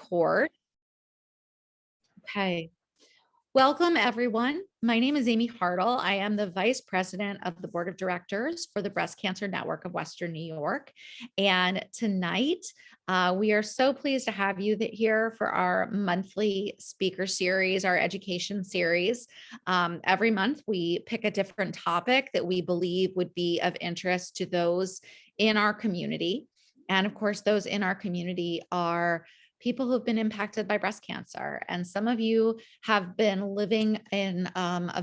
record. Okay. Welcome, everyone. My name is Amy Hartle. I am the Vice President of the Board of Directors for the Breast Cancer Network of Western New York. And tonight, we are so pleased to have you here for our monthly speaker series, our education series. Every month, we pick a different topic that we believe would be of interest to those in our community. And of course, those in our community are people who've been impacted by breast cancer. And some of you have been living in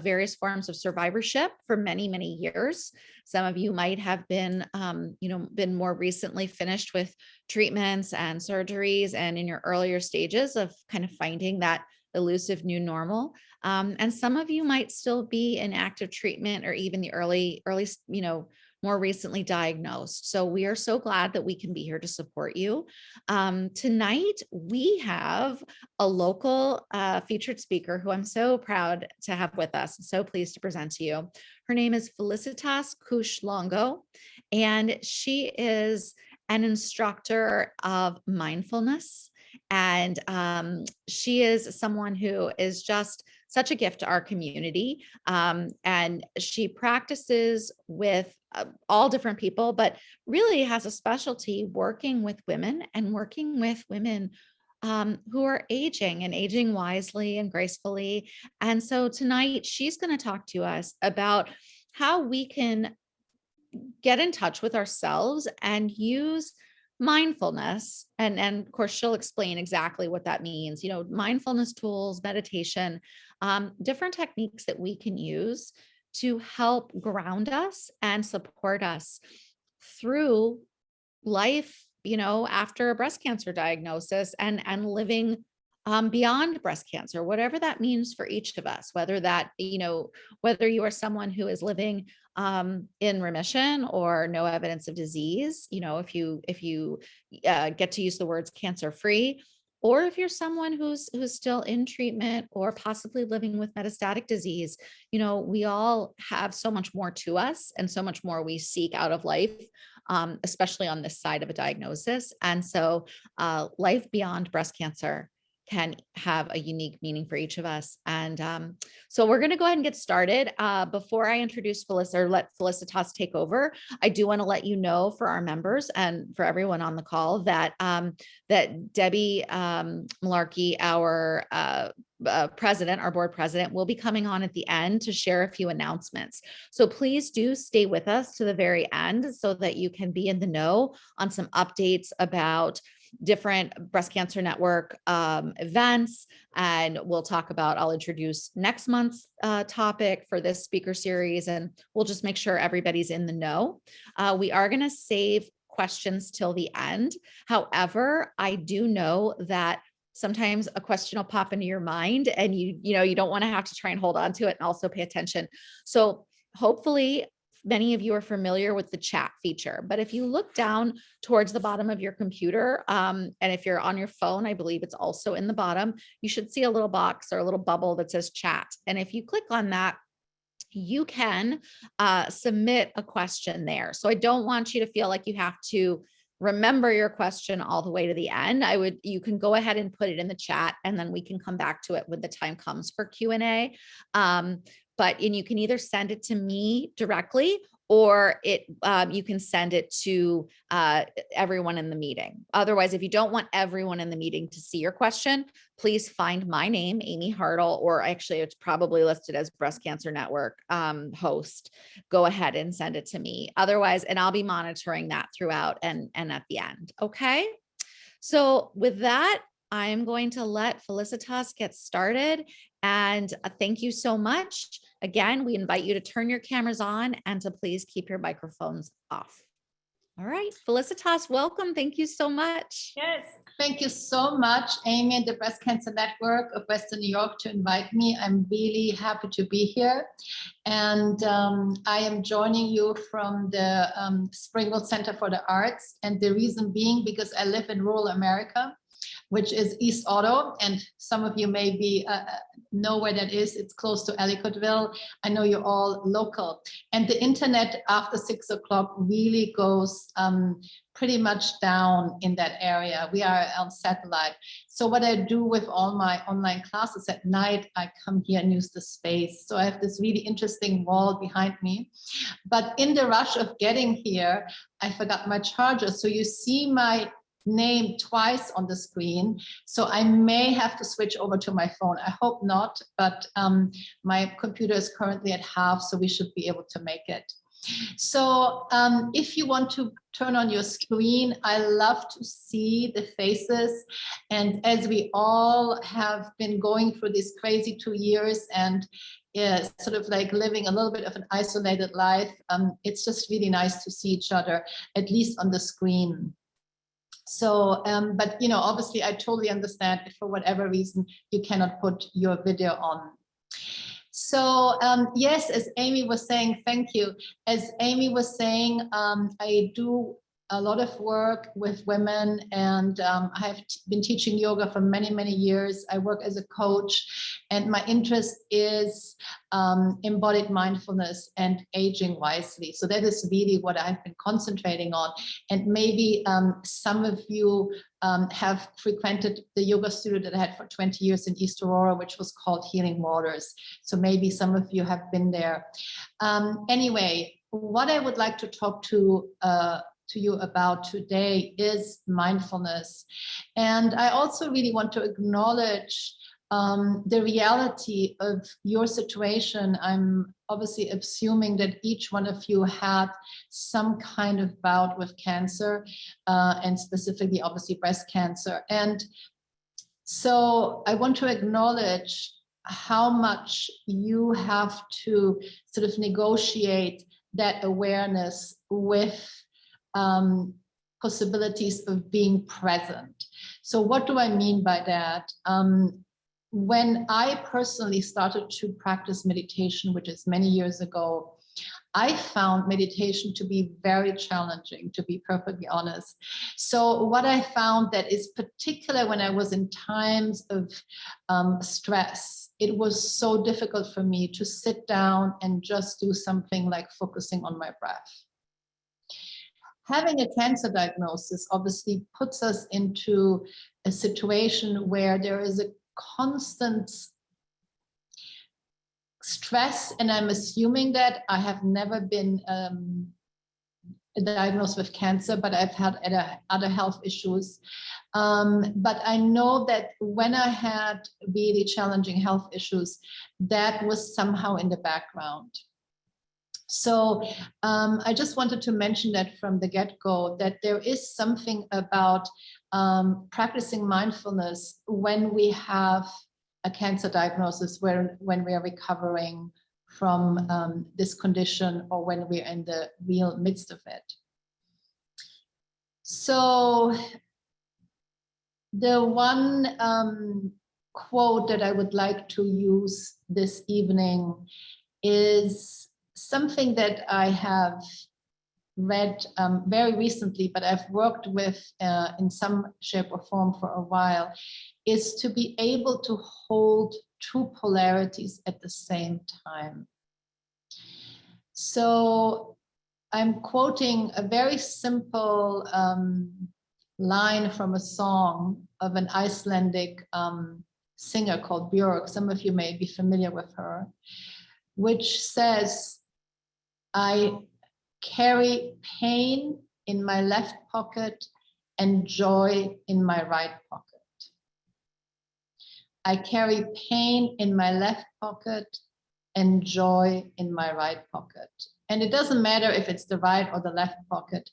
various forms of survivorship for many, many years. Some of you might have been, been more recently finished with treatments and surgeries and in your earlier stages of kind of finding that elusive new normal. And some of you might still be in active treatment or even the early, more recently diagnosed. So we are so glad that we can be here to support you. Tonight, we have a local featured speaker who I'm so proud to have with us. I'm so pleased to present to you. Her name is Felicitas Kusch-Lango, and she is an instructor of mindfulness. And she is someone who is just such a gift to our community. And she practices with all different people, but really has a specialty working with women and working with women who are aging and aging wisely and gracefully. And so tonight she's going to talk to us about how we can get in touch with ourselves and use mindfulness. And of course, she'll explain exactly what that means, mindfulness tools, meditation, different techniques that we can use to help ground us and support us through life, after a breast cancer diagnosis and living beyond breast cancer, whatever that means for each of us, whether you are someone who is living in remission or no evidence of disease, if you get to use the words cancer-free, or if you're someone who's still in treatment or possibly living with metastatic disease, we all have so much more to us and so much more we seek out of life, especially on this side of a diagnosis. And so life beyond breast cancer can have a unique meaning for each of us. And so we're going to go ahead and get started. Before I introduce let Felicitas take over, I do want to let you know for our members and for everyone on the call that Debbie Malarkey, our president, our board president, will be coming on at the end to share a few announcements. So please do stay with us to the very end so that you can be in the know on some updates about different breast cancer network events. And I'll introduce next month's topic for this speaker series, and we'll just make sure everybody's in the know. We are going to save questions till the end. However, I do know that sometimes a question will pop into your mind and you don't want to have to try and hold on to it and also pay attention. So hopefully many of you are familiar with the chat feature, but if you look down towards the bottom of your computer, and if you're on your phone, I believe it's also in the bottom, you should see a little box or a little bubble that says chat. And if you click on that, you can submit a question there. So I don't want you to feel like you have to remember your question all the way to the end. You can go ahead and put it in the chat, and then we can come back to it when the time comes for Q&A. And you can either send it to me directly, or you can send it to everyone in the meeting. Otherwise, if you don't want everyone in the meeting to see your question, please find my name, Amy Hartle, or actually it's probably listed as Breast Cancer Network host. Go ahead and send it to me. Otherwise, and I'll be monitoring that throughout and at the end. Okay. So with that, I'm going to let Felicitas get started. And thank you so much. Again, we invite you to turn your cameras on and to please keep your microphones off. All right, Felicitas, welcome. Thank you so much. Yes, thank you so much, Amy and the Breast Cancer Network of Western New York, to invite me. I'm really happy to be here. And I am joining you from the Springfield Center for the Arts. And the reason being because I live in rural America, which is East Otto. And some of you may be know where that is. It's close to Ellicottville. I know you're all local. And the internet after 6 o'clock really goes pretty much down in that area. We are on satellite. So what I do with all my online classes at night, I come here and use the space. So I have this really interesting wall behind me. But in the rush of getting here, I forgot my charger. So you see my name twice on the screen. So I may have to switch over to my phone. I hope not, but my computer is currently at half, so we should be able to make it. So if you want to turn on your screen, I love to see the faces. And as we all have been going through these crazy 2 years and sort of like living a little bit of an isolated life, it's just really nice to see each other, at least on the screen. So, but you know, obviously I totally understand if for whatever reason you cannot put your video on. So yes, as Amy was saying, thank you. As Amy was saying, I do a lot of work with women, and I have been teaching yoga for many, many years. I work as a coach, and my interest is embodied mindfulness and aging wisely. So that is really what I've been concentrating on. And maybe some of you have frequented the yoga studio that I had for 20 years in East Aurora, which was called Healing Waters. So maybe some of you have been there. Anyway, what I would like to talk to you about today is mindfulness. And I also really want to acknowledge the reality of your situation. I'm obviously assuming that each one of you had some kind of bout with cancer, and specifically obviously breast cancer. And so I want to acknowledge how much you have to sort of negotiate that awareness with possibilities of being present. So what do I mean by that? When I personally started to practice meditation, which is many years ago, I found meditation to be very challenging, to be perfectly honest. So what I found that is particular when I was in times of stress, it was so difficult for me to sit down and just do something like focusing on my breath. Having a cancer diagnosis obviously puts us into a situation where there is a constant stress, and I'm assuming that I have never been diagnosed with cancer, but I've had other health issues. But I know that when I had really challenging health issues, that was somehow in the background. So I just wanted to mention that from the get-go, that there is something about practicing mindfulness when we have a cancer diagnosis, when we are recovering from this condition, or when we're in the real midst of it. So the one quote that I would like to use this evening is something that I have read very recently, but I've worked with in some shape or form for a while, is to be able to hold two polarities at the same time. So I'm quoting a very simple line from a song of an Icelandic singer called Björk. Some of you may be familiar with her, which says, I carry pain in my left pocket and joy in my right pocket. I carry pain in my left pocket and joy in my right pocket. And it doesn't matter if it's the right or the left pocket.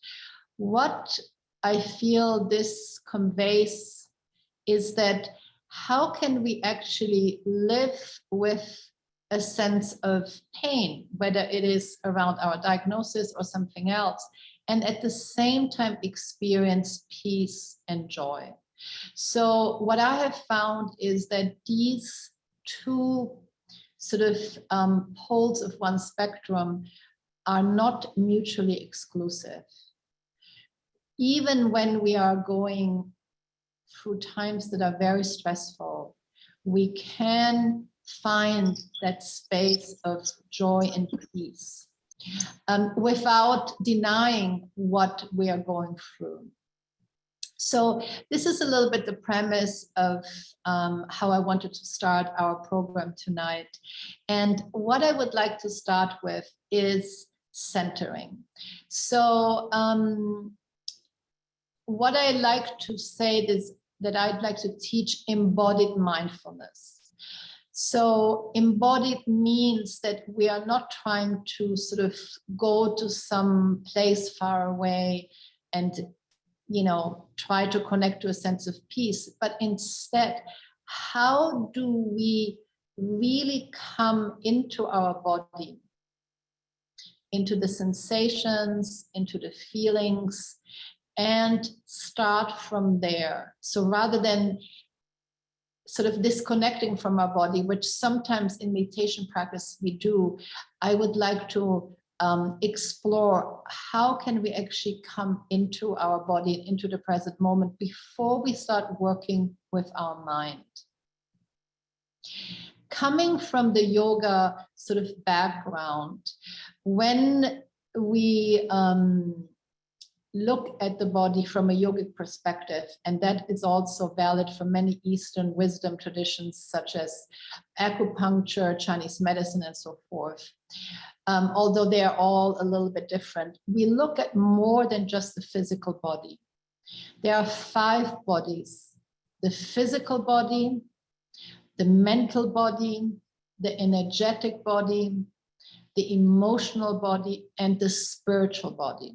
What I feel this conveys is that how can we actually live with a sense of pain, whether it is around our diagnosis or something else, and at the same time experience peace and joy. So what I have found is that these two sort of poles of one spectrum are not mutually exclusive. Even when we are going through times that are very stressful, we can find that space of joy and peace, without denying what we are going through. So this is a little bit the premise of how I wanted to start our program tonight. And what I would like to start with is centering. So what I like to say is that I'd like to teach embodied mindfulness. So embodied means that we are not trying to sort of go to some place far away and try to connect to a sense of peace, but instead, how do we really come into our body, into the sensations, into the feelings, and start from there? So rather than sort of disconnecting from our body, which sometimes in meditation practice we do, I would like to explore how can we actually come into our body, into the present moment before we start working with our mind. Coming from the yoga sort of background, when we look at the body from a yogic perspective, and that is also valid for many Eastern wisdom traditions such as acupuncture, Chinese medicine, and so forth. Although they are all a little bit different, we look at more than just the physical body. There are 5 bodies: the physical body, the mental body, the energetic body, the emotional body, and the spiritual body.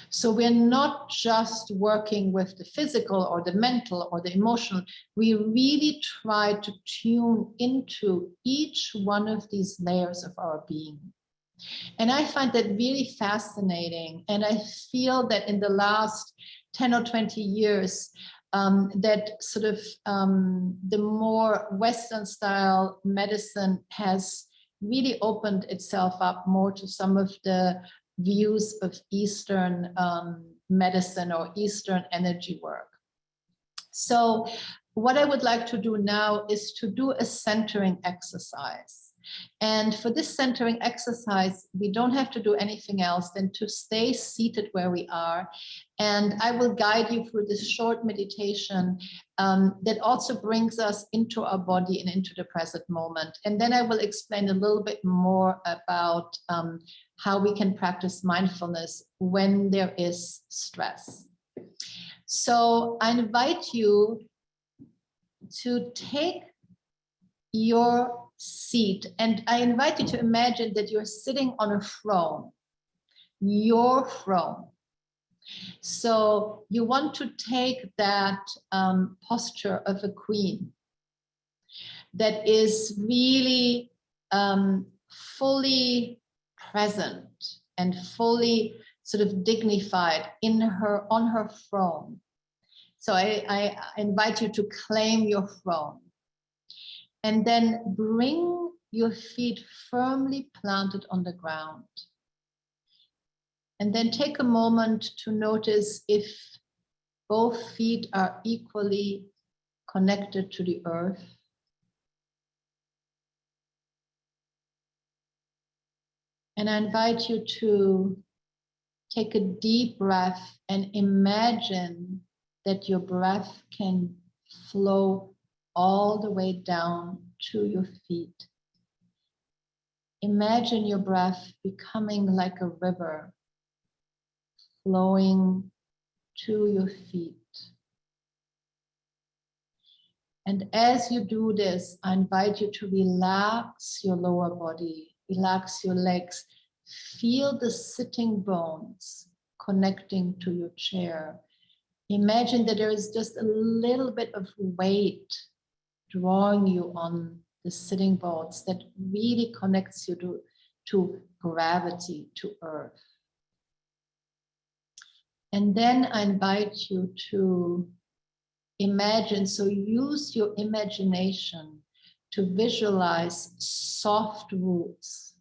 So we're not just working with the physical or the mental or the emotional. We really try to tune into each one of these layers of our being. And I find that really fascinating. And I feel that in the last 10 or 20 years, that sort of the more Western style medicine has really opened itself up more to some of the views of Eastern medicine or Eastern energy work. So what I would like to do now is to do a centering exercise. And for this centering exercise, we don't have to do anything else than to stay seated where we are. And I will guide you through this short meditation that also brings us into our body and into the present moment. And then I will explain a little bit more about how we can practice mindfulness when there is stress. So I invite you to take your seat, and I invite you to imagine that you're sitting on a throne, your throne. So you want to take that posture of a queen that is really fully present and fully sort of dignified on her throne. So I invite you to claim your throne. And then bring your feet firmly planted on the ground. And then take a moment to notice if both feet are equally connected to the earth. And I invite you to take a deep breath and imagine that your breath can flow all the way down to your feet. Imagine your breath becoming like a river flowing to your feet. And as you do this, I invite you to relax your lower body, relax your legs, feel the sitting bones connecting to your chair. Imagine that there is just a little bit of weight drawing you on the sitting bones that really connects you to gravity, to earth. And then I invite you to imagine, so use your imagination to visualize soft roots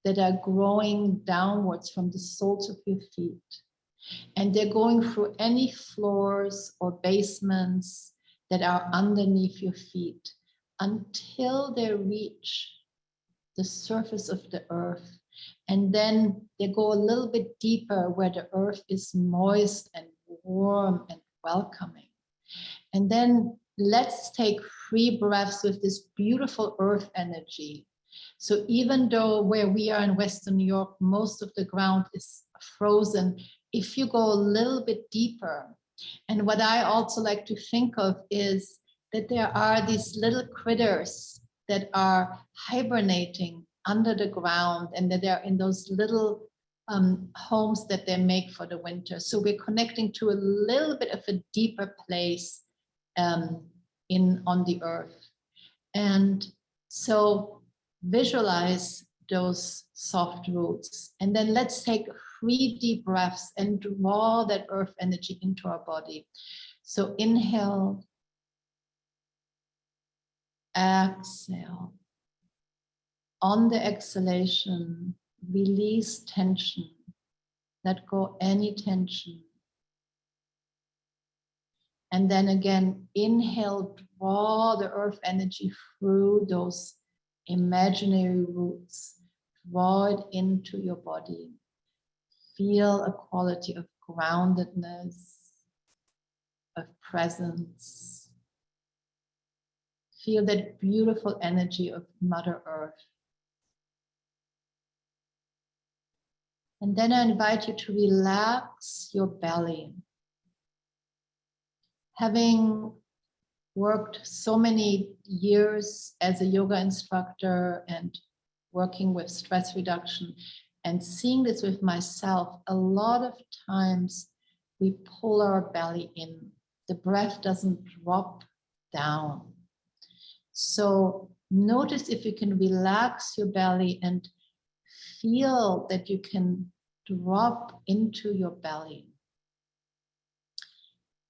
that are growing downwards from the soles of your feet. And they're going through any floors or basements that are underneath your feet until they reach the surface of the earth. And then they go a little bit deeper where the earth is moist and warm and welcoming. And then let's take 3 breaths with this beautiful earth energy. So even though where we are in Western New York, most of the ground is frozen, if you go a little bit deeper, and what I also like to think of is that there are these little critters that are hibernating under the ground, and that they're in those little homes that they make for the winter. So we're connecting to a little bit of a deeper place on the earth. And so visualize those soft roots. And then let's take 3 deep breaths and draw that earth energy into our body. So inhale, exhale. On the exhalation, release tension. Let go any tension. And then again, inhale, draw the earth energy through those imaginary roots. Draw it into your body. Feel a quality of groundedness, of presence. Feel that beautiful energy of Mother Earth. And then I invite you to relax your belly. Having worked so many years as a yoga instructor and working with stress reduction and seeing this with myself, a lot of times we pull our belly in. The breath doesn't drop down. So notice if you can relax your belly and feel that you can drop into your belly.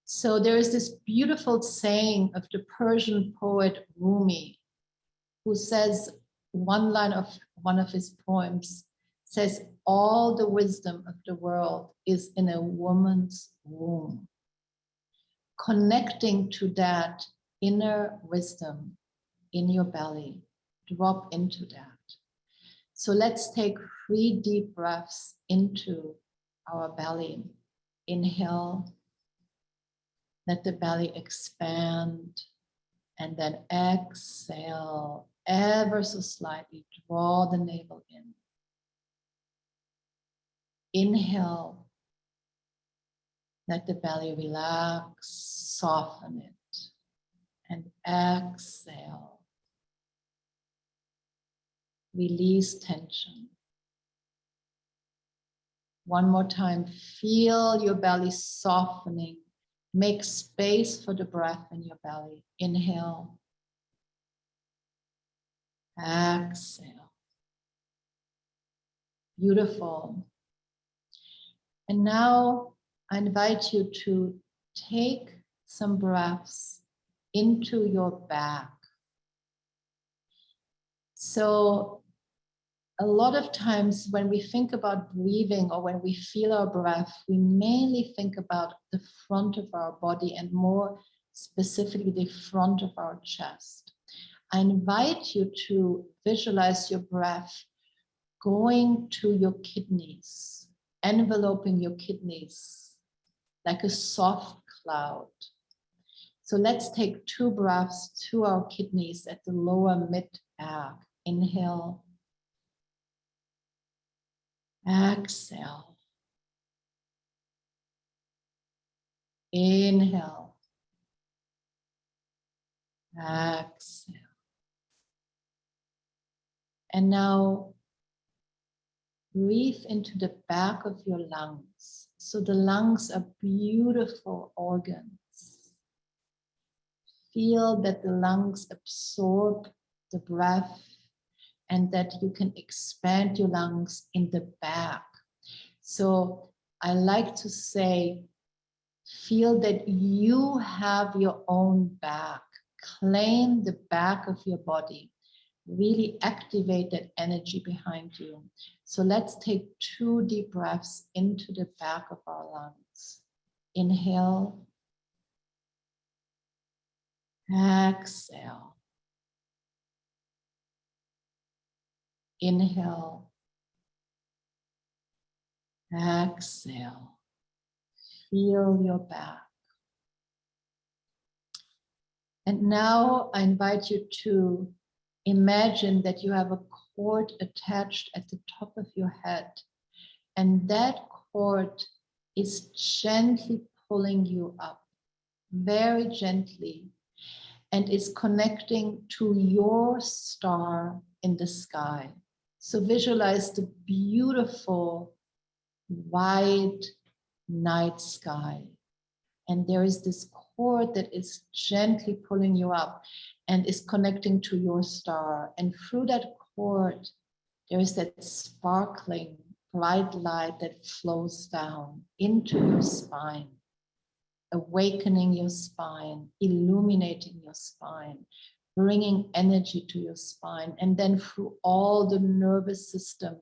So there is this beautiful saying of the Persian poet Rumi, who says, one line of one of his poems says, all the wisdom of the world is in a woman's womb. Connecting to that inner wisdom in your belly, drop into that. So let's take 3 deep breaths into our belly. Inhale, let the belly expand, and then exhale, ever so slightly, draw the navel in. Inhale, let the belly relax, soften it, and exhale. Release tension. One more time, feel your belly softening. Make space for the breath in your belly. Inhale. Exhale. Beautiful. And now I invite you to take some breaths into your back. So a lot of times when we think about breathing or when we feel our breath, we mainly think about the front of our body and more specifically the front of our chest. I invite you to visualize your breath going to your kidneys, enveloping your kidneys like a soft cloud. So let's take 2 breaths to our kidneys at the lower mid-back. Inhale. Exhale. Inhale. Exhale. And now breathe into the back of your lungs. So the lungs are beautiful organs. Feel that the lungs absorb the breath and that you can expand your lungs in the back. So I like to say, feel that you have your own back. Claim the back of your body. Really activate that energy behind you. So let's take 2 deep breaths into the back of our lungs. Inhale. Exhale. Inhale. Exhale. Feel your back. And now I invite you to imagine that you have a cord attached at the top of your head. And that cord is gently pulling you up, very gently, and is connecting to your star in the sky. So visualize the beautiful wide night sky. And there is this cord that is gently pulling you up and is connecting to your star. And through that cord, there is that sparkling bright light that flows down into your spine, awakening your spine, illuminating your spine, bringing energy to your spine, and then through all the nervous system,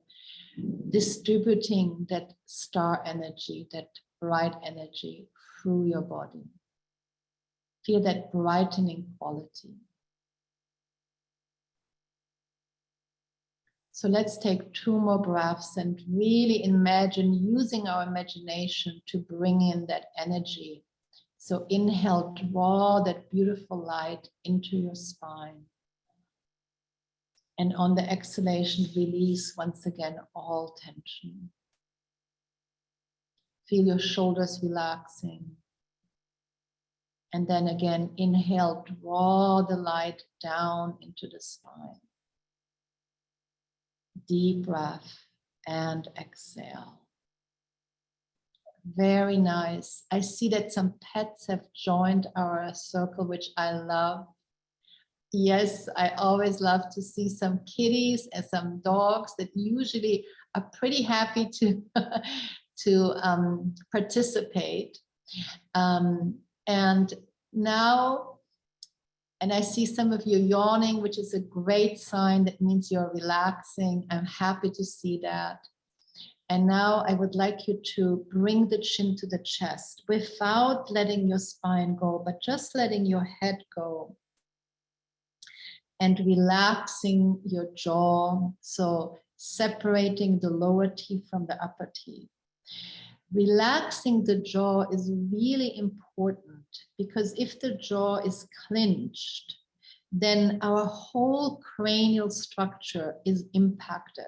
distributing that star energy, that bright energy through your body. Feel that brightening quality. So let's take 2 more breaths and really imagine using our imagination to bring in that energy. So inhale, draw that beautiful light into your spine. And on the exhalation, release once again all tension. Feel your shoulders relaxing. And then again, inhale, draw the light down into the spine. Deep breath and exhale. Very nice. I see that some pets have joined our circle, which I love. Yes, I always love to see some kitties and some dogs that usually are pretty happy to, participate. And now, and I see some of you yawning, which is a great sign. That means you're relaxing. I'm happy to see that. And now I would like you to bring the chin to the chest without letting your spine go, but just letting your head go. And relaxing your jaw. So separating the lower teeth from the upper teeth. Relaxing the jaw is really important because if the jaw is clenched, then our whole cranial structure is impacted.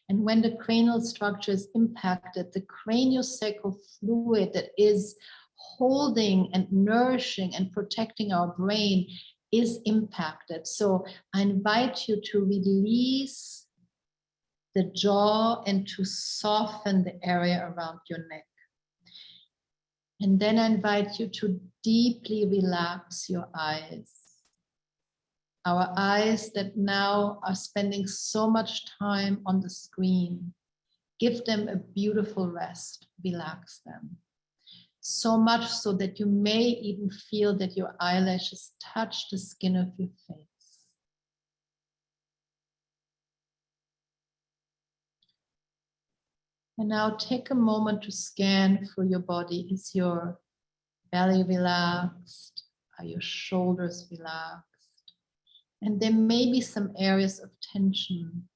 And when the cranial structure is impacted, the craniosacral fluid that is holding and nourishing and protecting our brain is impacted. So I invite you to release the jaw and to soften the area around your neck. And then I invite you to deeply relax your eyes. Our eyes that now are spending so much time on the screen. Give them a beautiful rest, relax them. So much so that you may even feel that your eyelashes touch the skin of your face. And now take a moment to scan through your body. Is your belly relaxed? Are your shoulders relaxed? And there may be some areas of tension.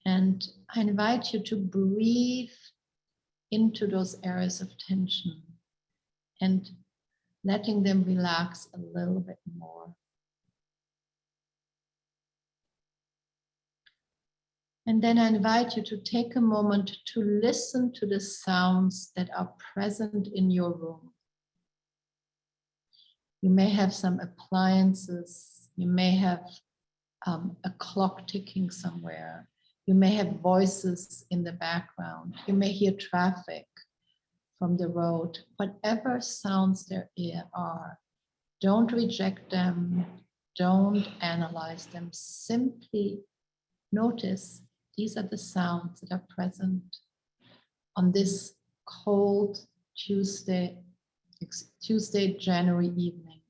And I invite you to breathe into those areas of tension and letting them relax a little bit more. And then I invite you to take a moment to listen to the sounds that are present in your room. You may have some appliances. You may have a clock ticking somewhere. You may have voices in the background. You may hear traffic from the road. Whatever sounds there are, don't reject them. Don't analyze them. Simply notice these are the sounds that are present on this cold Tuesday, January evening.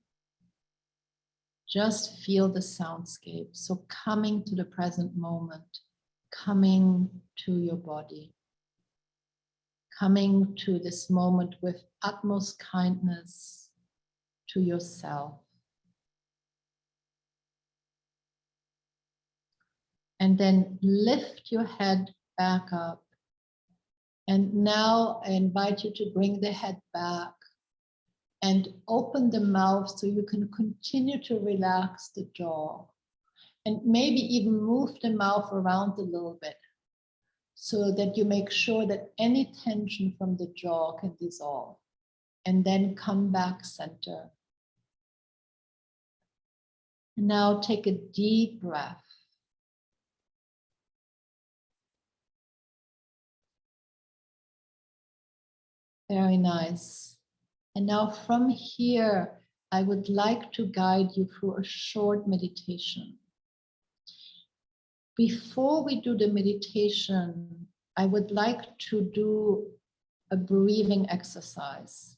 Just feel the soundscape. So coming to the present moment, coming to your body, coming to this moment with utmost kindness to yourself. And then lift your head back up. And now I invite you to bring the head back and open the mouth so you can continue to relax the jaw. And maybe even move the mouth around a little bit so that you make sure that any tension from the jaw can dissolve. And then come back center. And now take a deep breath. Very nice. And now from here, I would like to guide you through a short meditation. Before we do the meditation, I would like to do a breathing exercise.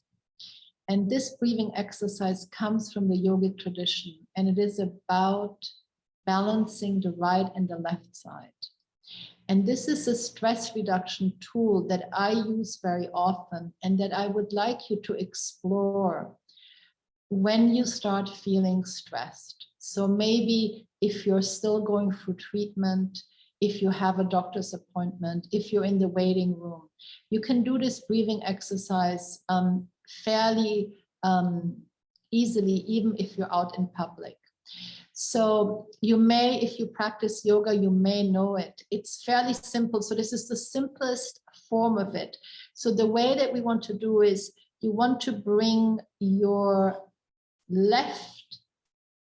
And this breathing exercise comes from the yogic tradition, and it is about balancing the right and the left side. And this is a stress reduction tool that I use very often and that I would like you to explore when you start feeling stressed. So maybe if you're still going through treatment, if you have a doctor's appointment, if you're in the waiting room, you can do this breathing exercise fairly easily, even if you're out in public. So you may, if you practice yoga, you may know it. It's fairly simple. So this is the simplest form of it. So the way that we want to do is you want to bring your left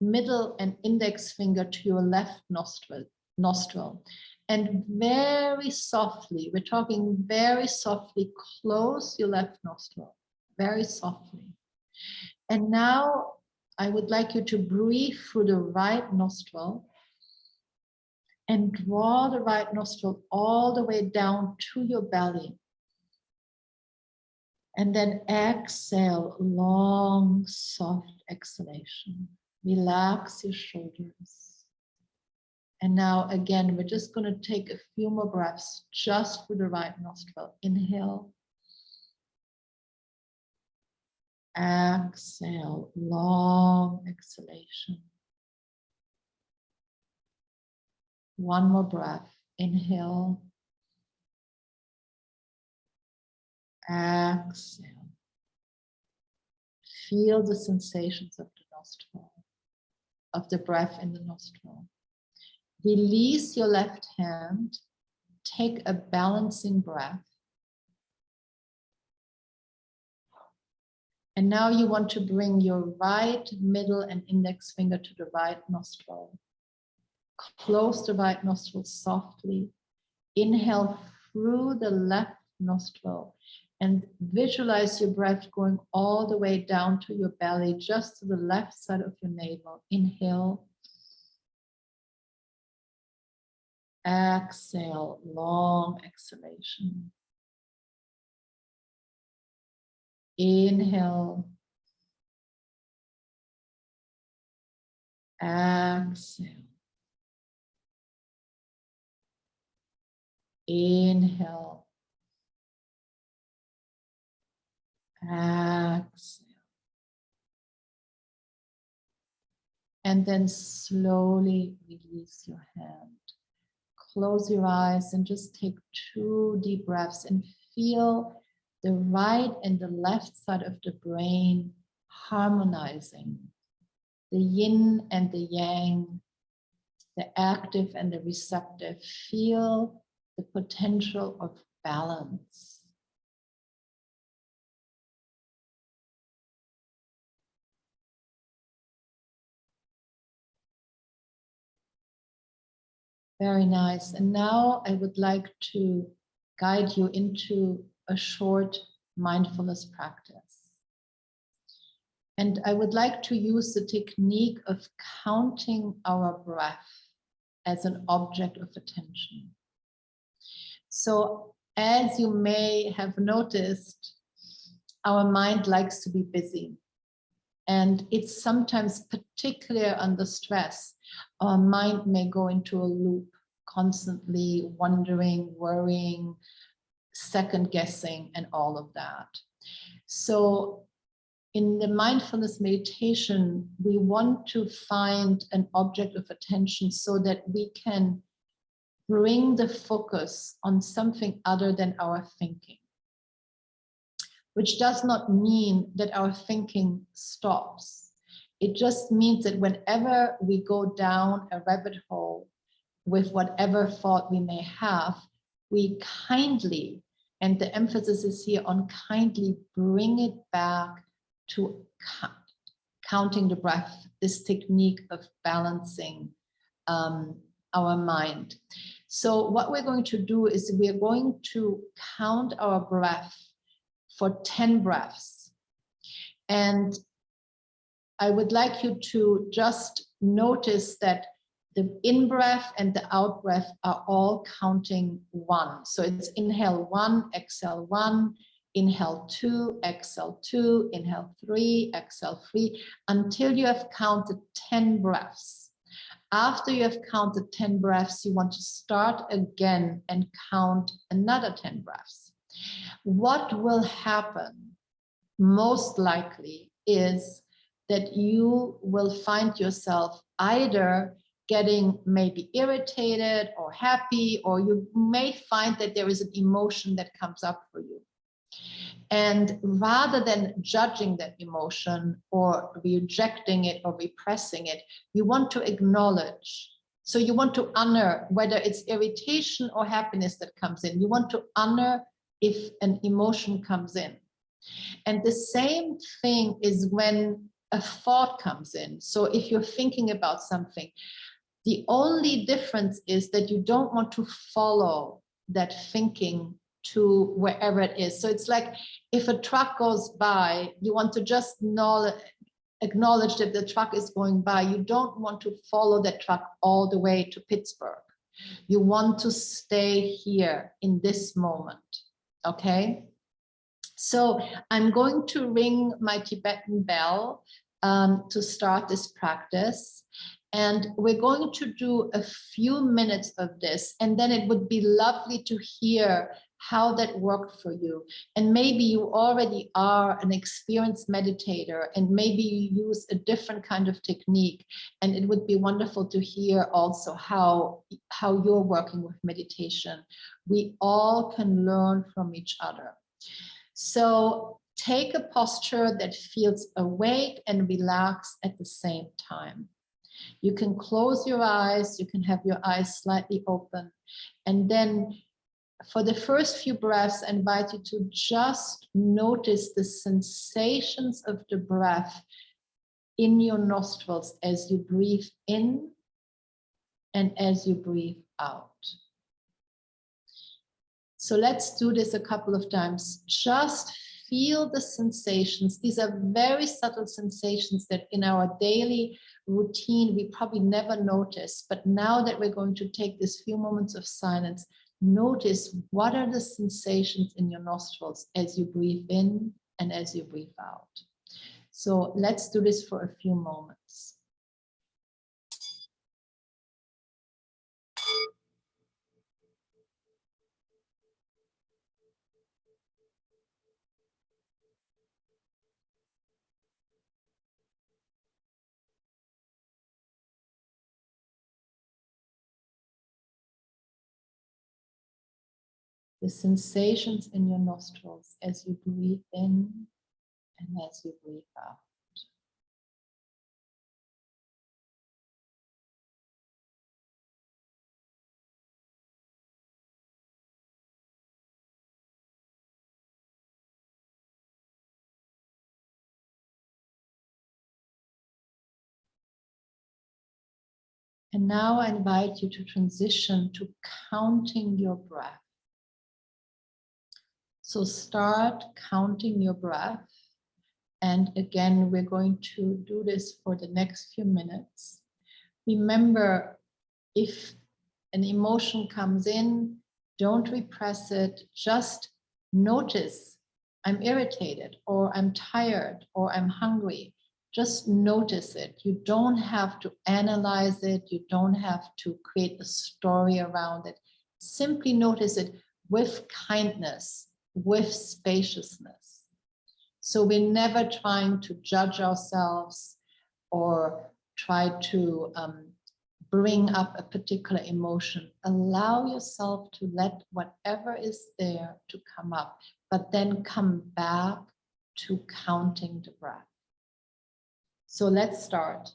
middle and index finger to your left nostril. And very softly, we're talking very softly, close your left nostril, very softly. And now I would like you to breathe through the right nostril and draw the right nostril all the way down to your belly. And then exhale, long, soft exhalation. Relax your shoulders. And now again, we're just going to take a few more breaths just through the right nostril. Inhale. Exhale, long exhalation. One more breath. Inhale. Exhale. Feel the sensations of the nostril, of the breath in the nostril. Release your left hand. Take a balancing breath. And now you want to bring your right middle and index finger to the right nostril. Close the right nostril softly. Inhale through the left nostril and visualize your breath going all the way down to your belly, just to the left side of your navel. Inhale. Exhale, long exhalation. Inhale. Exhale. Inhale. Exhale. And then slowly release your hand. Close your eyes and just take 2 deep breaths and feel the right and the left side of the brain harmonizing. The yin and the yang, the active and the receptive. Feel the potential of balance. Very nice. And now I would like to guide you into a short mindfulness practice. And I would like to use the technique of counting our breath as an object of attention. So as you may have noticed, our mind likes to be busy. And it's sometimes particularly under stress. Our mind may go into a loop, constantly wondering, worrying, second guessing, and all of that. So in the mindfulness meditation, we want to find an object of attention so that we can bring the focus on something other than our thinking, which does not mean that our thinking stops. It just means that whenever we go down a rabbit hole with whatever thought we may have, we kindly, and the emphasis is here on kindly, bring it back to counting the breath, this technique of balancing our mind. So what we're going to do is we're going to count our breath for 10 breaths. And I would like you to just notice that the in-breath and the out-breath are all counting 1. So it's inhale 1, exhale 1, inhale 2, exhale 2, inhale 3, exhale 3, until you have counted 10 breaths. After you have counted 10 breaths, you want to start again and count another 10 breaths. What will happen most likely is that you will find yourself either getting maybe irritated or happy, or you may find that there is an emotion that comes up for you. And rather than judging that emotion or rejecting it or repressing it, you want to acknowledge. So you want to honor whether it's irritation or happiness that comes in. You want to honor if an emotion comes in. And the same thing is when a thought comes in. So if you're thinking about something, the only difference is that you don't want to follow that thinking to wherever it is. So it's like if a truck goes by, you want to just acknowledge that the truck is going by. You don't want to follow that truck all the way to Pittsburgh. You want to stay here in this moment, okay? So I'm going to ring my Tibetan bell to start this practice. And we're going to do a few minutes of this, and then it would be lovely to hear how that worked for you. And maybe you already are an experienced meditator, and maybe you use a different kind of technique. And it would be wonderful to hear also how you're working with meditation. We all can learn from each other. So take a posture that feels awake and relaxed at the same time. You can close your eyes, you can have your eyes slightly open. And then for the first few breaths, I invite you to just notice the sensations of the breath in your nostrils as you breathe in and as you breathe out. So let's do this a couple of times. Just feel the sensations. These are very subtle sensations that in our daily routine we probably never notice. But now that we're going to take this few moments of silence, notice what are the sensations in your nostrils as you breathe in and as you breathe out. So let's do this for a few moments. The sensations in your nostrils as you breathe in and as you breathe out. And now I invite you to transition to counting your breath. So start counting your breath. And again, we're going to do this for the next few minutes. Remember, if an emotion comes in, don't repress it. Just notice, I'm irritated, or I'm tired, or I'm hungry. Just notice it. You don't have to analyze it. You don't have to create a story around it. Simply notice it with kindness, with spaciousness. So we're never trying to judge ourselves or try to bring up a particular emotion. Allow yourself to let whatever is there to come up, but then come back to counting the breath. So let's start.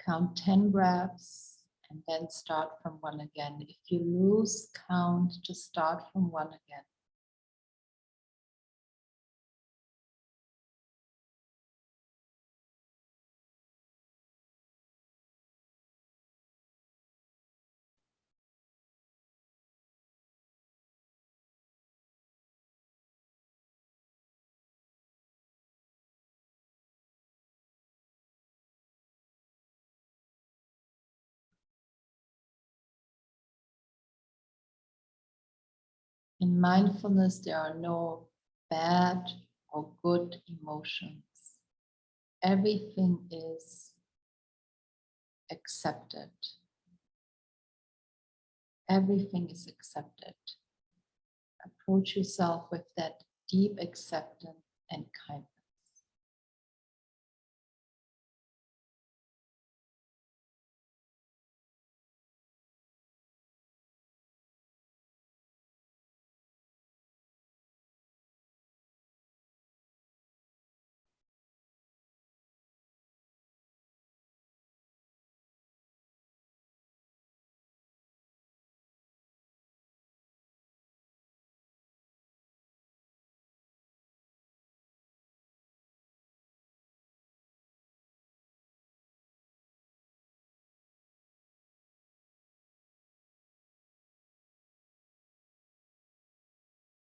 Count 10 breaths and then start from 1 again. If you lose count, just start from 1 again. In mindfulness, there are no bad or good emotions. Everything is accepted. Everything is accepted. Approach yourself with that deep acceptance and kindness.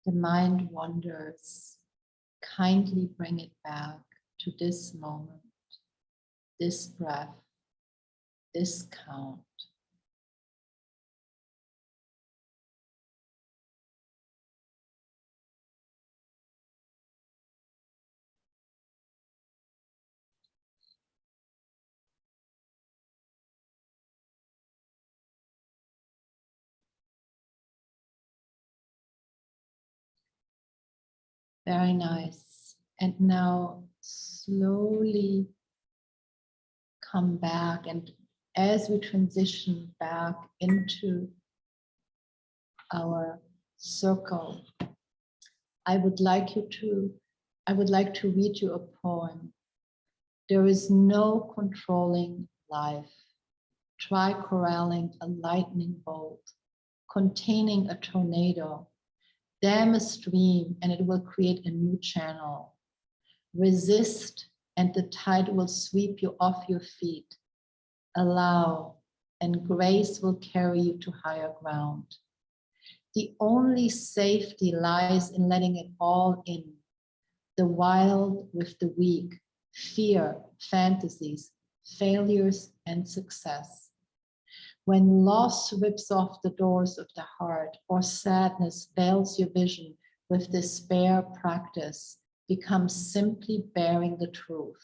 The mind wanders. Kindly bring it back to this moment, this breath, this count. Very nice. And now slowly come back, and as we transition back into our circle, I would like to read you a poem. There is no controlling life. Try corralling a lightning bolt, containing a tornado. Dam a stream and it will create a new channel. Resist and the tide will sweep you off your feet. Allow and grace will carry you to higher ground. The only safety lies in letting it all in. The wild with the weak, fear, fantasies, failures, and success. When loss rips off the doors of the heart, or sadness veils your vision with despair, practice becomes simply bearing the truth.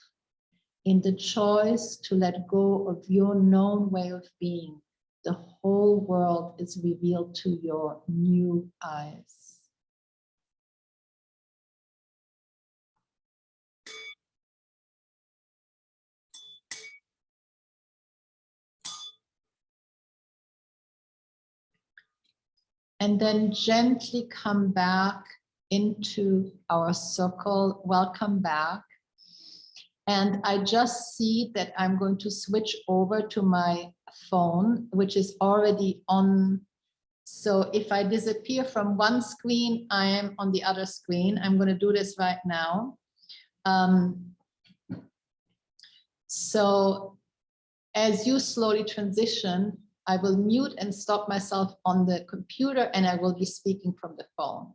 In the choice to let go of your known way of being, the whole world is revealed to your new eyes. And then gently come back into our circle. Welcome back. And I just see that I'm going to switch over to my phone, which is already on. So if I disappear from one screen, I am on the other screen. I'm going to do this right now. So As you slowly transition, I will mute and stop myself on the computer, and I will be speaking from the phone.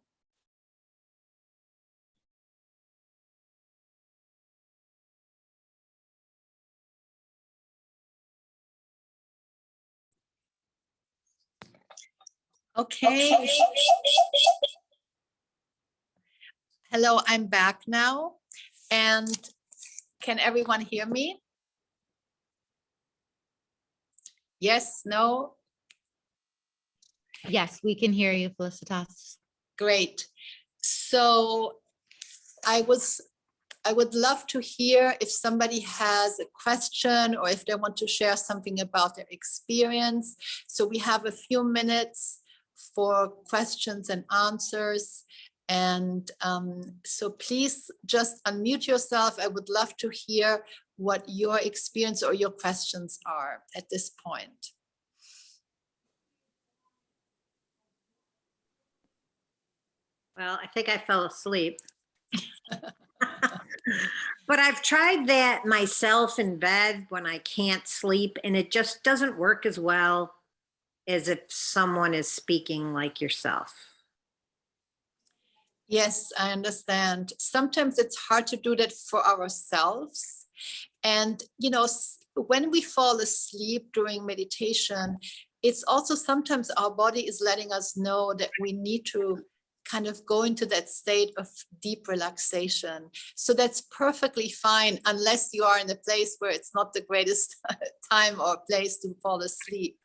Okay. Hello, I'm back now. And can everyone hear me? Yes, no? Yes, we can hear you, Felicitas. Great. So I would love to hear if somebody has a question or if they want to share something about their experience. So we have a few minutes for questions and answers. And so please just unmute yourself. I would love to hear what your experience or your questions are at this point. Well, I think I fell asleep. But I've tried that myself in bed when I can't sleep, and it just doesn't work as well as if someone is speaking like yourself. Yes, I understand. Sometimes it's hard to do that for ourselves. And, you know, when we fall asleep during meditation, it's also sometimes our body is letting us know that we need to kind of go into that state of deep relaxation. So that's perfectly fine, unless you are in a place where it's not the greatest time or place to fall asleep.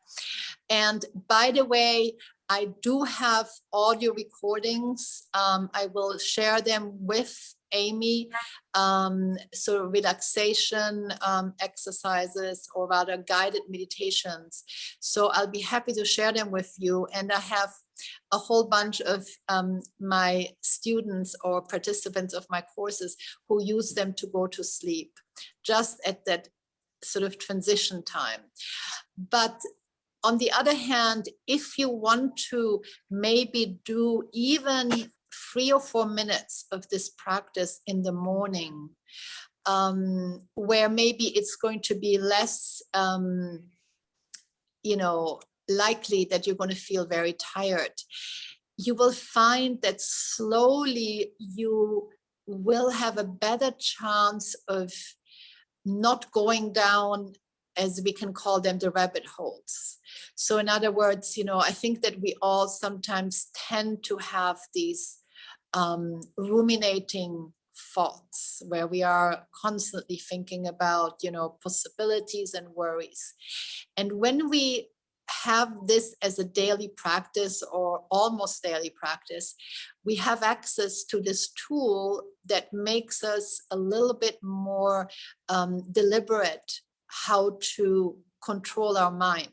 And by the way, I do have audio recordings. I will share them with Amy. So relaxation exercises, or rather guided meditations. So I'll be happy to share them with you. And I have a whole bunch of my students or participants of my courses who use them to go to sleep, just at that sort of transition time. But on the other hand, if you want to maybe do even 3 or 4 minutes of this practice in the morning, where maybe it's going to be less, you know, likely that you're going to feel very tired, you will find that slowly you will have a better chance of not going down, as we can call them, the rabbit holes. So in other words, you know, I think that we all sometimes tend to have these ruminating thoughts where we are constantly thinking about, you know, possibilities and worries. And when we have this as a daily practice or almost daily practice, we have access to this tool that makes us a little bit more deliberate how to control our mind.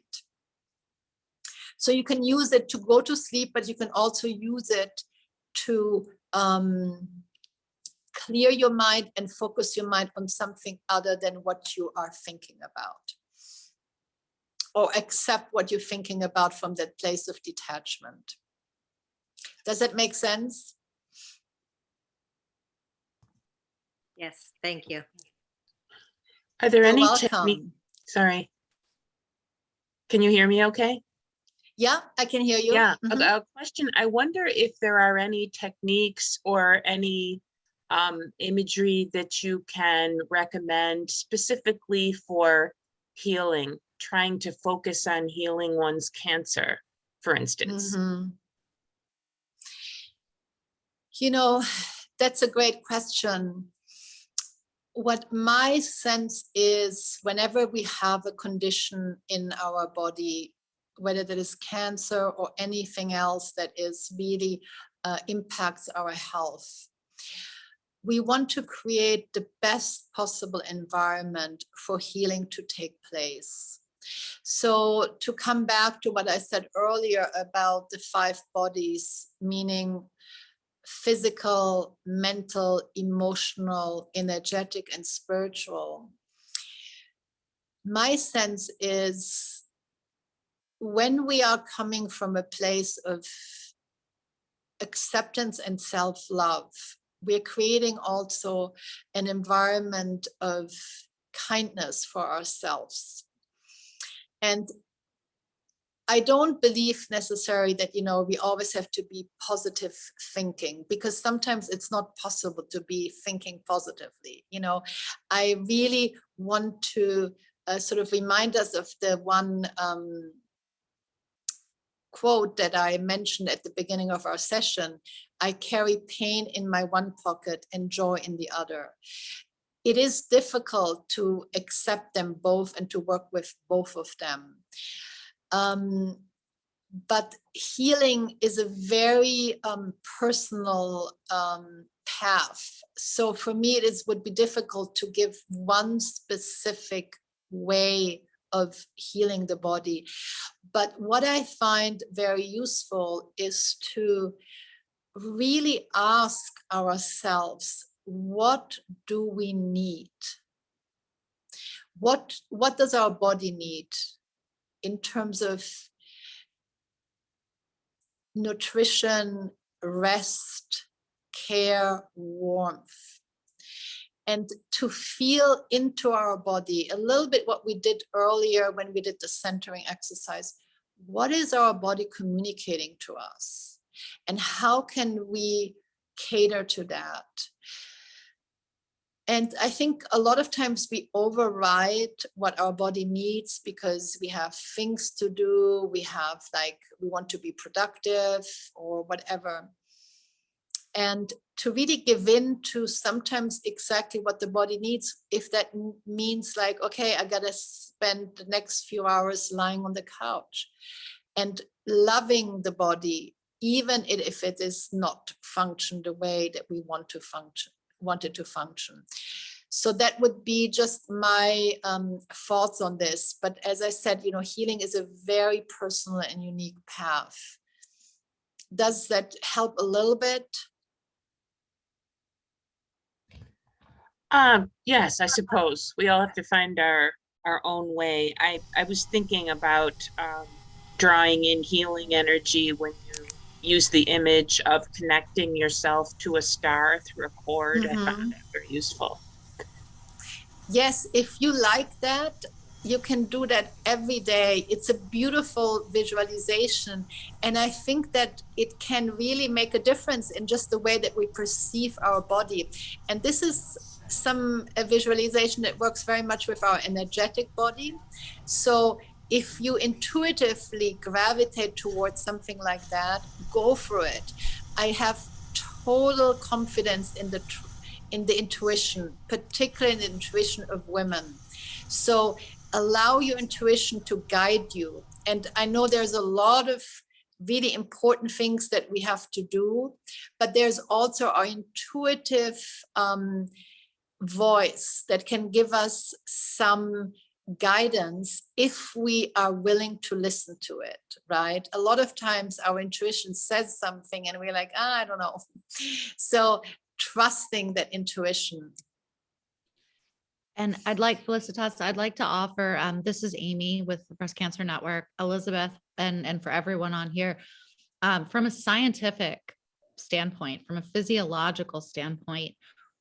So you can use it to go to sleep, but you can also use it to clear your mind and focus your mind on something other than what you are thinking about, or accept what you're thinking about from that place of detachment. Does that make sense? Yes, thank you. Are there You're any welcome. techniques? Sorry. Can you hear me okay? Yeah, I can hear you. Yeah, Mhm. a question. I wonder if there are any techniques or any imagery that you can recommend specifically for healing, trying to focus on healing one's cancer, for instance. Mhm. You know, that's a great question. What my sense is, whenever we have a condition in our body, whether that is cancer or anything else that is really impacts our health, we want to create the best possible environment for healing to take place. So to come back to what I said earlier about the 5 bodies, meaning physical, mental, emotional, energetic, and spiritual. My sense is when we are coming from a place of acceptance and self-love, we're creating also an environment of kindness for ourselves. And I don't believe necessarily that, we always have to be positive thinking, because sometimes it's not possible to be thinking positively. I really want to sort of remind us of the one quote that I mentioned at the beginning of our session. I carry pain in my one pocket and joy in the other. It is difficult to accept them both and to work with both of them. But healing is a very personal path. So for me, would be difficult to give one specific way of healing the body. But what I find very useful is to really ask ourselves, what do we need? What does our body need in terms of nutrition, rest, care, warmth? And to feel into our body a little bit what we did earlier when we did the centering exercise. What is our body communicating to us? And how can we cater to that? And I think a lot of times we override what our body needs because we have things to do. We want to be productive or whatever. And to really give in to sometimes exactly what the body needs, if that means okay, I gotta spend the next few hours lying on the couch and loving the body, even if it is not function the way that we wanted to function. So that would be just my thoughts on this. But as I said, healing is a very personal and unique path. Does that help a little bit? Yes, I suppose we all have to find our own way. I was thinking about drawing in healing energy when you use the image of connecting yourself to a star through a cord. I found that very useful. Yes, if you like that, you can do that every day. It's a beautiful visualization. And I think that it can really make a difference in just the way that we perceive our body. And this is a visualization that works very much with our energetic body. So if you intuitively gravitate towards something like that, go for it. I have total confidence in the intuition, particularly in the intuition of women. So allow your intuition to guide you. And I know there's a lot of really important things that we have to do, but there's also our intuitive voice that can give us some guidance if we are willing to listen to it, right? A lot of times our intuition says something and we're like, I don't know. So trusting that intuition. And Felicitas, I'd like to offer, this is Amy with the Breast Cancer Network, Elizabeth, and for everyone on here, from a scientific standpoint, from a physiological standpoint,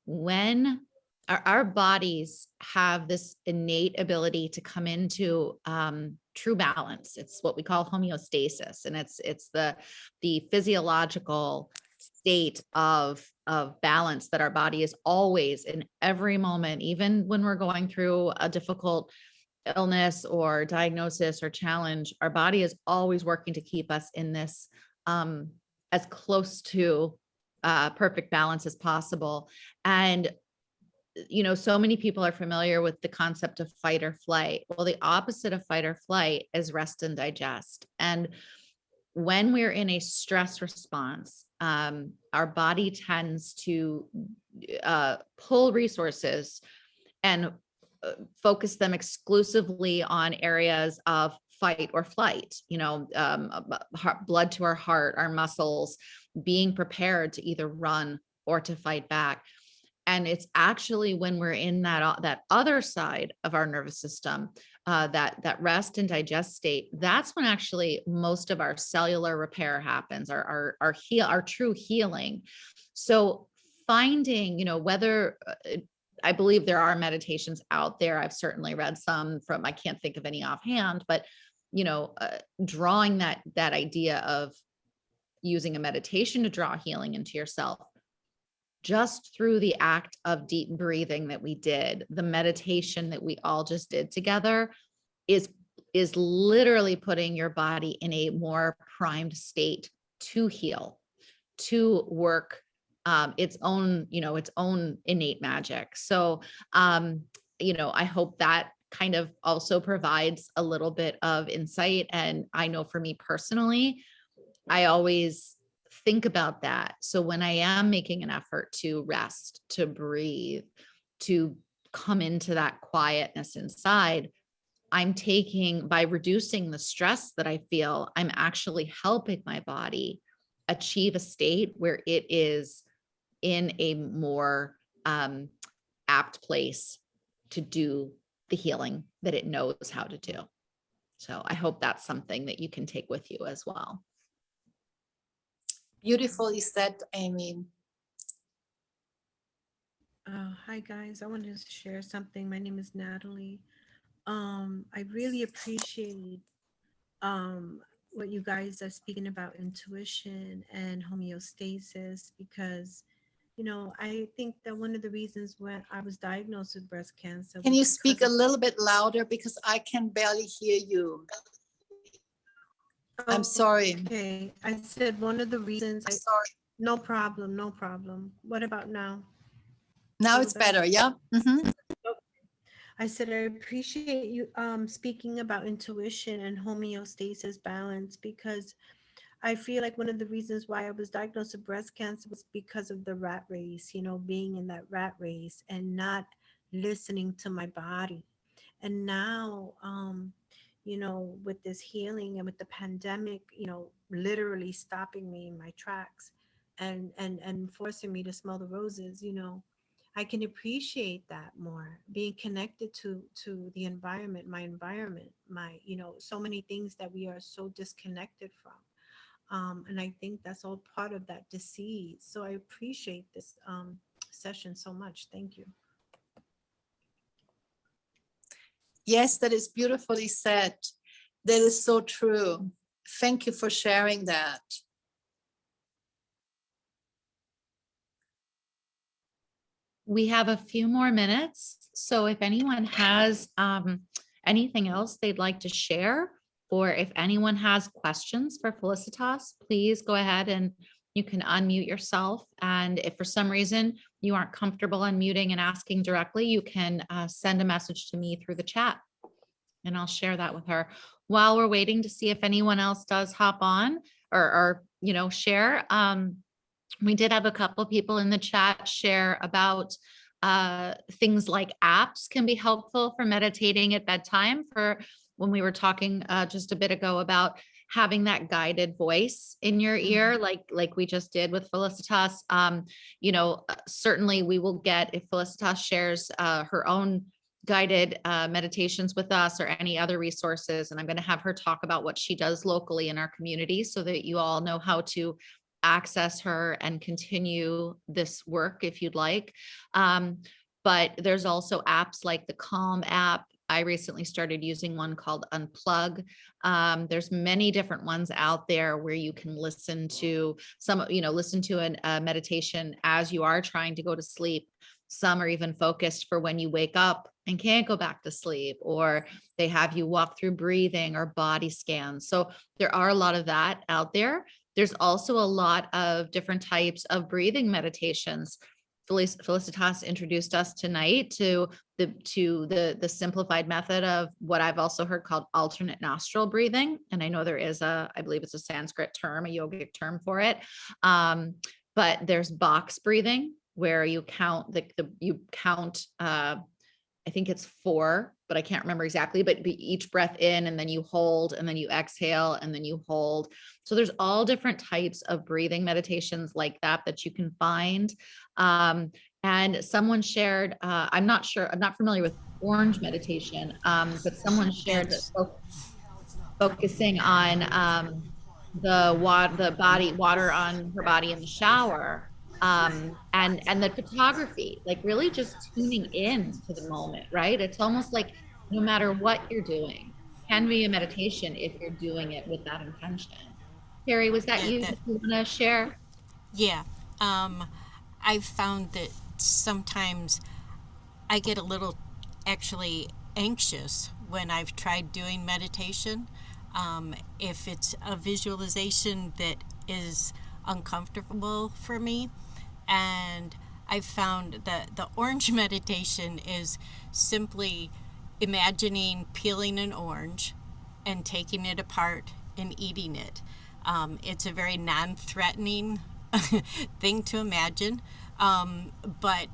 when our bodies have this innate ability to come into true balance. It's what we call homeostasis, and it's the physiological state of balance that our body is always in every moment, even when we're going through a difficult illness or diagnosis or challenge. Our body is always working to keep us in this as close to perfect balance as possible. And so many people are familiar with the concept of fight or flight. Well, the opposite of fight or flight is rest and digest. And when we're in a stress response, our body tends to pull resources and focus them exclusively on areas of fight or flight, blood to our heart, our muscles, being prepared to either run or to fight back. And it's actually when we're in that other side of our nervous system, that rest and digest state, that's when actually most of our cellular repair happens, our true healing. So finding, whether I believe there are meditations out there. I've certainly read some from, I can't think of any offhand, but drawing that idea of using a meditation to draw healing into yourself, just through the act of deep breathing that we did, the meditation that we all just did together is literally putting your body in a more primed state to heal, to work its own innate magic. So, I hope that kind of also provides a little bit of insight. And I know for me personally, I always think about that. So when I am making an effort to rest, to breathe, to come into that quietness inside, by reducing the stress that I feel, I'm actually helping my body achieve a state where it is in a more apt place to do the healing that it knows how to do. So I hope that's something that you can take with you as well. Beautifully said, Amy. Hi guys, I wanted to share something. My name is Natalie. I really appreciate what you guys are speaking about intuition and homeostasis, because I think that one of the reasons when I was diagnosed with breast cancer. Can you speak a little bit louder, because I can barely hear you? I'm sorry. Okay, I said one of the reasons. Sorry. No problem, no problem. What about now? Now it's better, yeah? Mm-hmm. I said I appreciate you speaking about intuition and homeostasis, balance, because I feel like one of the reasons why I was diagnosed with breast cancer was because of the rat race, being in that rat race and not listening to my body. And now, with this healing and with the pandemic, literally stopping me in my tracks and forcing me to smell the roses, I can appreciate that more, being connected to the environment, my, so many things that we are so disconnected from. And I think that's all part of that disease. So I appreciate this session so much. Thank you. Yes, that is beautifully said. That is so true. Thank you for sharing that. We have a few more minutes. So if anyone has anything else they'd like to share, or if anyone has questions for Felicitas, please go ahead and you can unmute yourself. And if for some reason you aren't comfortable unmuting and asking directly, you can send a message to me through the chat and I'll share that with her. While we're waiting to see if anyone else does hop on or share, we did have a couple people in the chat share about things like apps can be helpful for meditating at bedtime. For when we were talking just a bit ago about having that guided voice in your ear, like we just did with Felicitas. Certainly we will get, if Felicitas shares her own guided meditations with us or any other resources, and I'm going to have her talk about what she does locally in our community so that you all know how to access her and continue this work if you'd like. But there's also apps like the Calm app. I recently started using one called Unplug. There's many different ones out there where you can listen to a meditation as you are trying to go to sleep. Some are even focused for when you wake up and can't go back to sleep, or they have you walk through breathing or body scans. So there are a lot of that out there. There's also a lot of different types of breathing meditations. Felicitas introduced us tonight to the simplified method of what I've also heard called alternate nostril breathing. And I know there is I believe it's a Sanskrit term, a yogic term for it. But there's box breathing, where you count I think it's 4, but I can't remember exactly, but each breath in, and then you hold, and then you exhale, and then you hold. So there's all different types of breathing meditations like that you can find. And someone shared, I'm not familiar with orange meditation, but someone shared that focusing on the water on her body in the shower And the photography, like really just tuning in to the moment, right? It's almost like no matter what you're doing, can be a meditation if you're doing it with that intention. Terry, was that Yeah, you? that Did you want to share? yeah. Um, I've found that sometimes I get a little actually anxious when I've tried doing meditation. If it's a visualization that is uncomfortable for me, and I've found that the orange meditation is simply imagining peeling an orange and taking it apart and eating it. It's a very non-threatening thing to imagine, but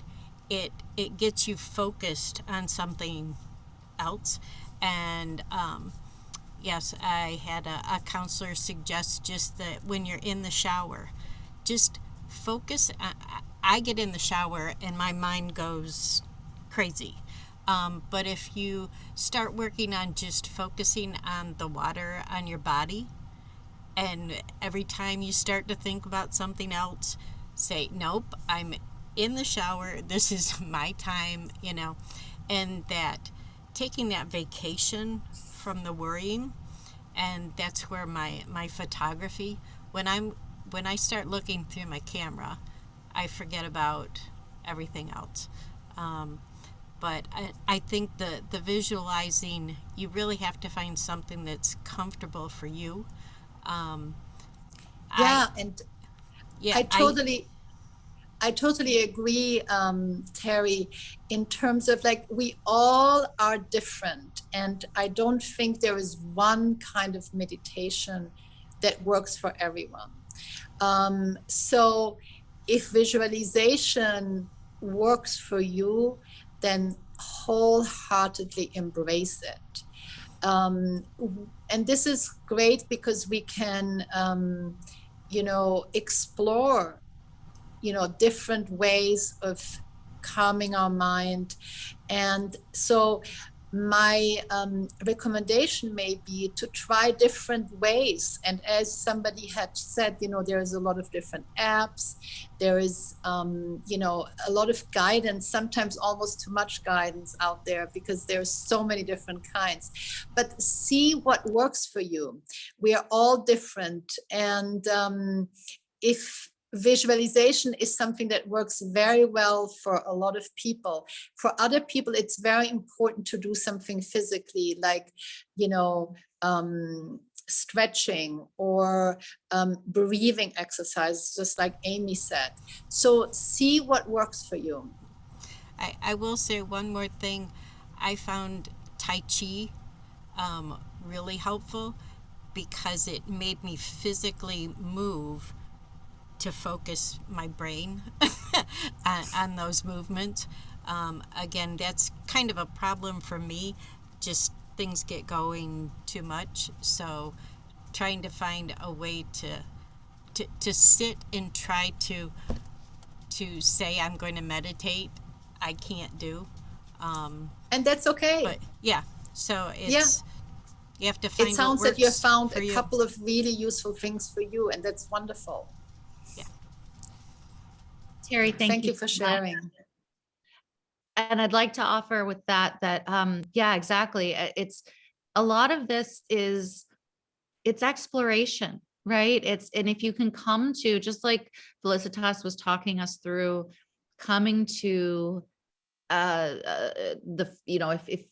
it gets you focused on something else. And yes, I had a counselor suggest just that when you're in the shower, just focus. I get in the shower and my mind goes crazy. But if you start working on just focusing on the water on your body, and every time you start to think about something else, say, nope, I'm in the shower. This is my time, and that taking that vacation from the worrying. And that's where my photography, when I start looking through my camera, I forget about everything else. But I think the visualizing, you really have to find something that's comfortable for you. Um, I Yeah, and yeah I I totally I totally agree, Terry, in terms of like we all are different. And I don't think there is one kind of meditation that works for everyone. So if visualization works for you, then wholeheartedly embrace it. And this is great because we can, explore different ways of calming our mind. And so my recommendation may be to try different ways. And as somebody had said, there is a lot of different apps. There is, a lot of guidance, sometimes almost too much guidance out there because there's so many different kinds. But see what works for you. We are all different. And if visualization is something that works very well for a lot of people. For other people, it's very important to do something physically, like, stretching or breathing exercises, just like Amy said. So see what works for you. I will say one more thing. I found Tai Chi really helpful because it made me physically move to focus my brain on those movements. Again, that's kind of a problem for me. Just things get going too much. So trying to find a way to sit and try to say I'm going to meditate, I can't do. And that's okay. But yeah, so Yeah. you have to It find what sounds like you have works found for a you. couple of really useful things for you, and that's wonderful. Yeah. Terry, Thank you so for much. sharing. And I'd like to offer with that, yeah, exactly. It's a lot of this it's exploration, right? And if you can come to, just like Felicitas was talking us through, coming to if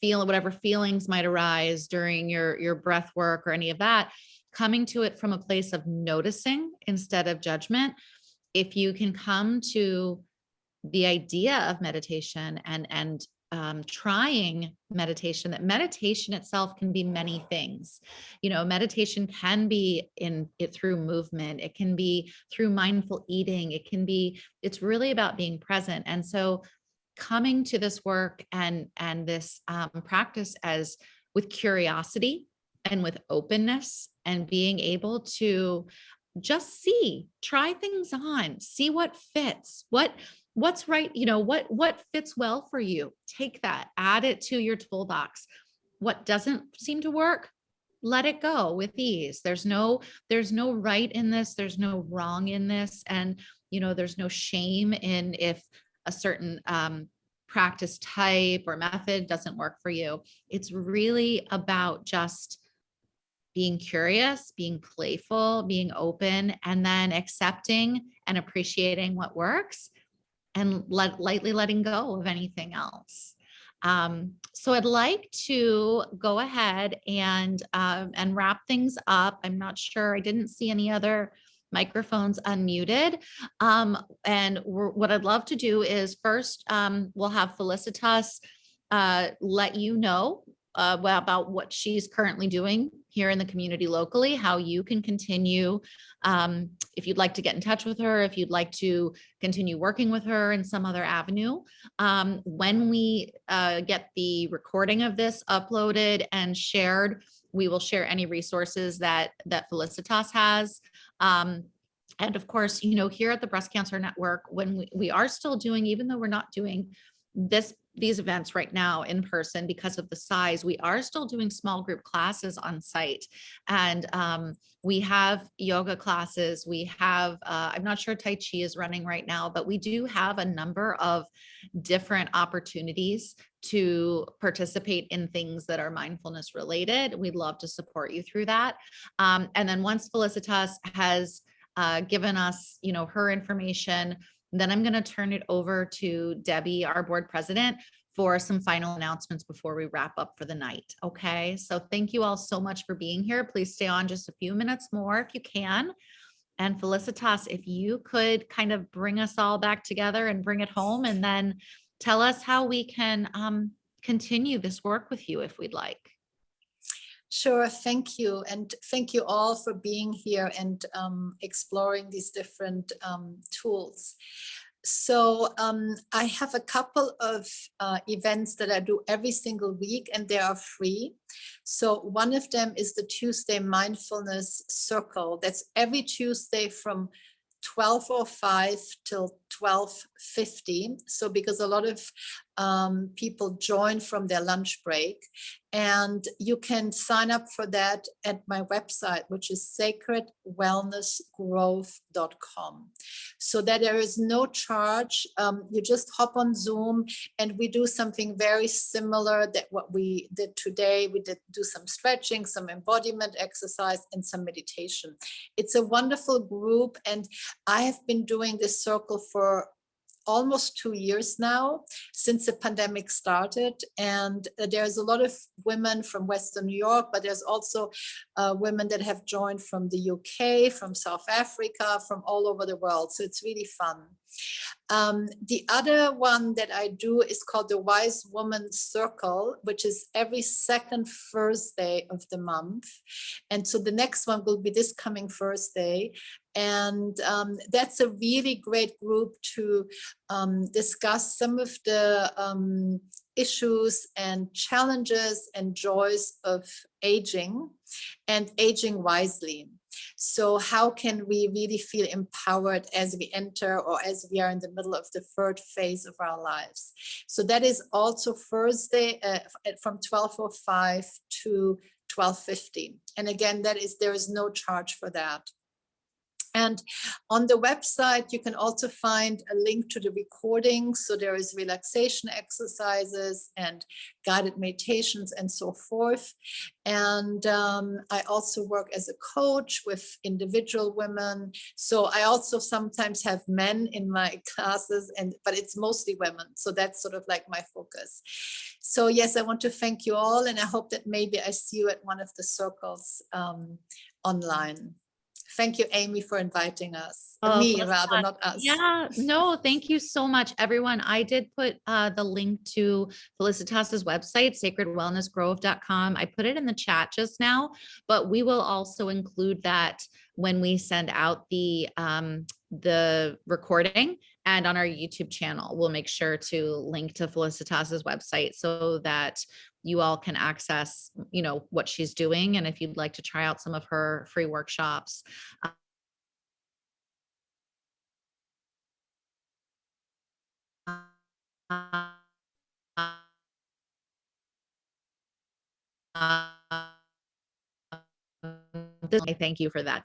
feeling whatever feelings might arise during your breath work or any of that, coming to it from a place of noticing instead of judgment. If you can come to the idea of meditation and trying meditation, that meditation itself can be many things. Meditation can be in it through movement. It can be through mindful eating. It's really about being present. And so coming to this work and this practice as with curiosity and with openness and being able to just try things on, see what fits, what's right, what fits well for you. Take that, add it to your toolbox. What doesn't seem to work, let it go with ease. There's no right in this, there's no wrong in this. And there's no shame in if a certain practice type or method doesn't work for you. It's really about just being curious, being playful, being open, and then accepting and appreciating what works and lightly letting go of anything else. So I'd like to go ahead and wrap things up. I'm not sure. I didn't see any other microphones unmuted. And what I'd love to do is first, we'll have Felicitas let you know about what she's currently doing here in the community locally, how you can continue. If you'd like to get in touch with her, if you'd like to continue working with her in some other avenue. When we get the recording of this uploaded and shared, we will share any resources that Felicitas has. And of course, here at the Breast Cancer Network, when we are still doing, even though we're not doing these events right now in person because of the size, we are still doing small group classes on site. And we have yoga classes. We have, I'm not sure Tai Chi is running right now, but we do have a number of different opportunities to participate in things that are mindfulness related. We'd love to support you through that. And then once Felicitas has given us, her information, then I'm going to turn it over to Debbie, our board president, for some final announcements before we wrap up for the night. Okay. So thank you all so much for being here. Please stay on just a few minutes more if you can. And Felicitas, if you could kind of bring us all back together and bring it home, and then tell us how we can continue this work with you if we'd like. Sure, thank you. And thank you all for being here and exploring these different tools. So I have a couple of events that I do every single week, and they are free. So one of them is the Tuesday Mindfulness Circle. That's every Tuesday from 12:05 till 12:50. So because a lot of people join from their lunch break, and you can sign up for that at my website, which is sacredwellnessgrowth.com. So that there is no charge. You just hop on Zoom, and we do something very similar that what we did today. We did do some stretching, some embodiment exercise, and some meditation. It's a wonderful group, and I have been doing this circle for almost 2 years now, since the pandemic started. And there's a lot of women from Western New York, but there's also women that have joined from the UK, from South Africa, from all over the world. So it's really fun. The other one that I do is called the Wise Woman Circle, which is every second Thursday of the month. And so the next one will be this coming Thursday. And that's a really great group to discuss some of the issues and challenges and joys of aging and aging wisely. So how can we really feel empowered as we enter, or as we are in the middle of the third phase of our lives? So that is also Thursday from 12:05 to 12:50. And again, there is no charge for that. And on the website, you can also find a link to the recording. So there is relaxation exercises and guided meditations and so forth. And I also work as a coach with individual women. So I also sometimes have men in my classes, but it's mostly women. So that's sort of like my focus. So yes, I want to thank you all. And I hope that maybe I see you at one of the circles online. Thank you, Amy, for inviting us. Me, rather, not us. Yeah, no, thank you so much, everyone. I did put the link to Felicitas's website, sacredwellnessgrowth.com. I put it in the chat just now, but we will also include that when we send out the recording, and on our YouTube channel. We'll make sure to link to Felicitas's website so that you all can access, what she's doing. And if you'd like to try out some of her free workshops. I thank you for that.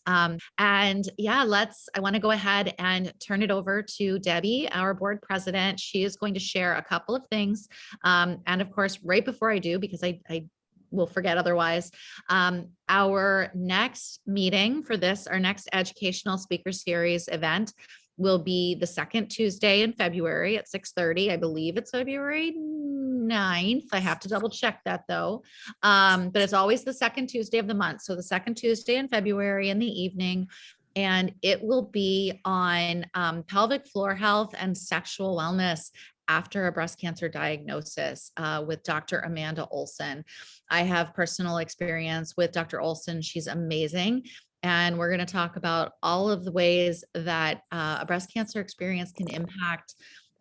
And yeah, I want to go ahead and turn it over to Debbie, our board president. She is going to share a couple of things. And of course, right before I do, because I will forget otherwise, our next meeting for this, our next educational speaker series event will be the second Tuesday in February at 6:30. I believe it's February 9th. I have to double check that though. But it's always the second Tuesday of the month. So the second Tuesday in February in the evening, and it will be on pelvic floor health and sexual wellness after a breast cancer diagnosis with Dr. Amanda Olson. I have personal experience with Dr. Olson. She's amazing. And we're going to talk about all of the ways that a breast cancer experience can impact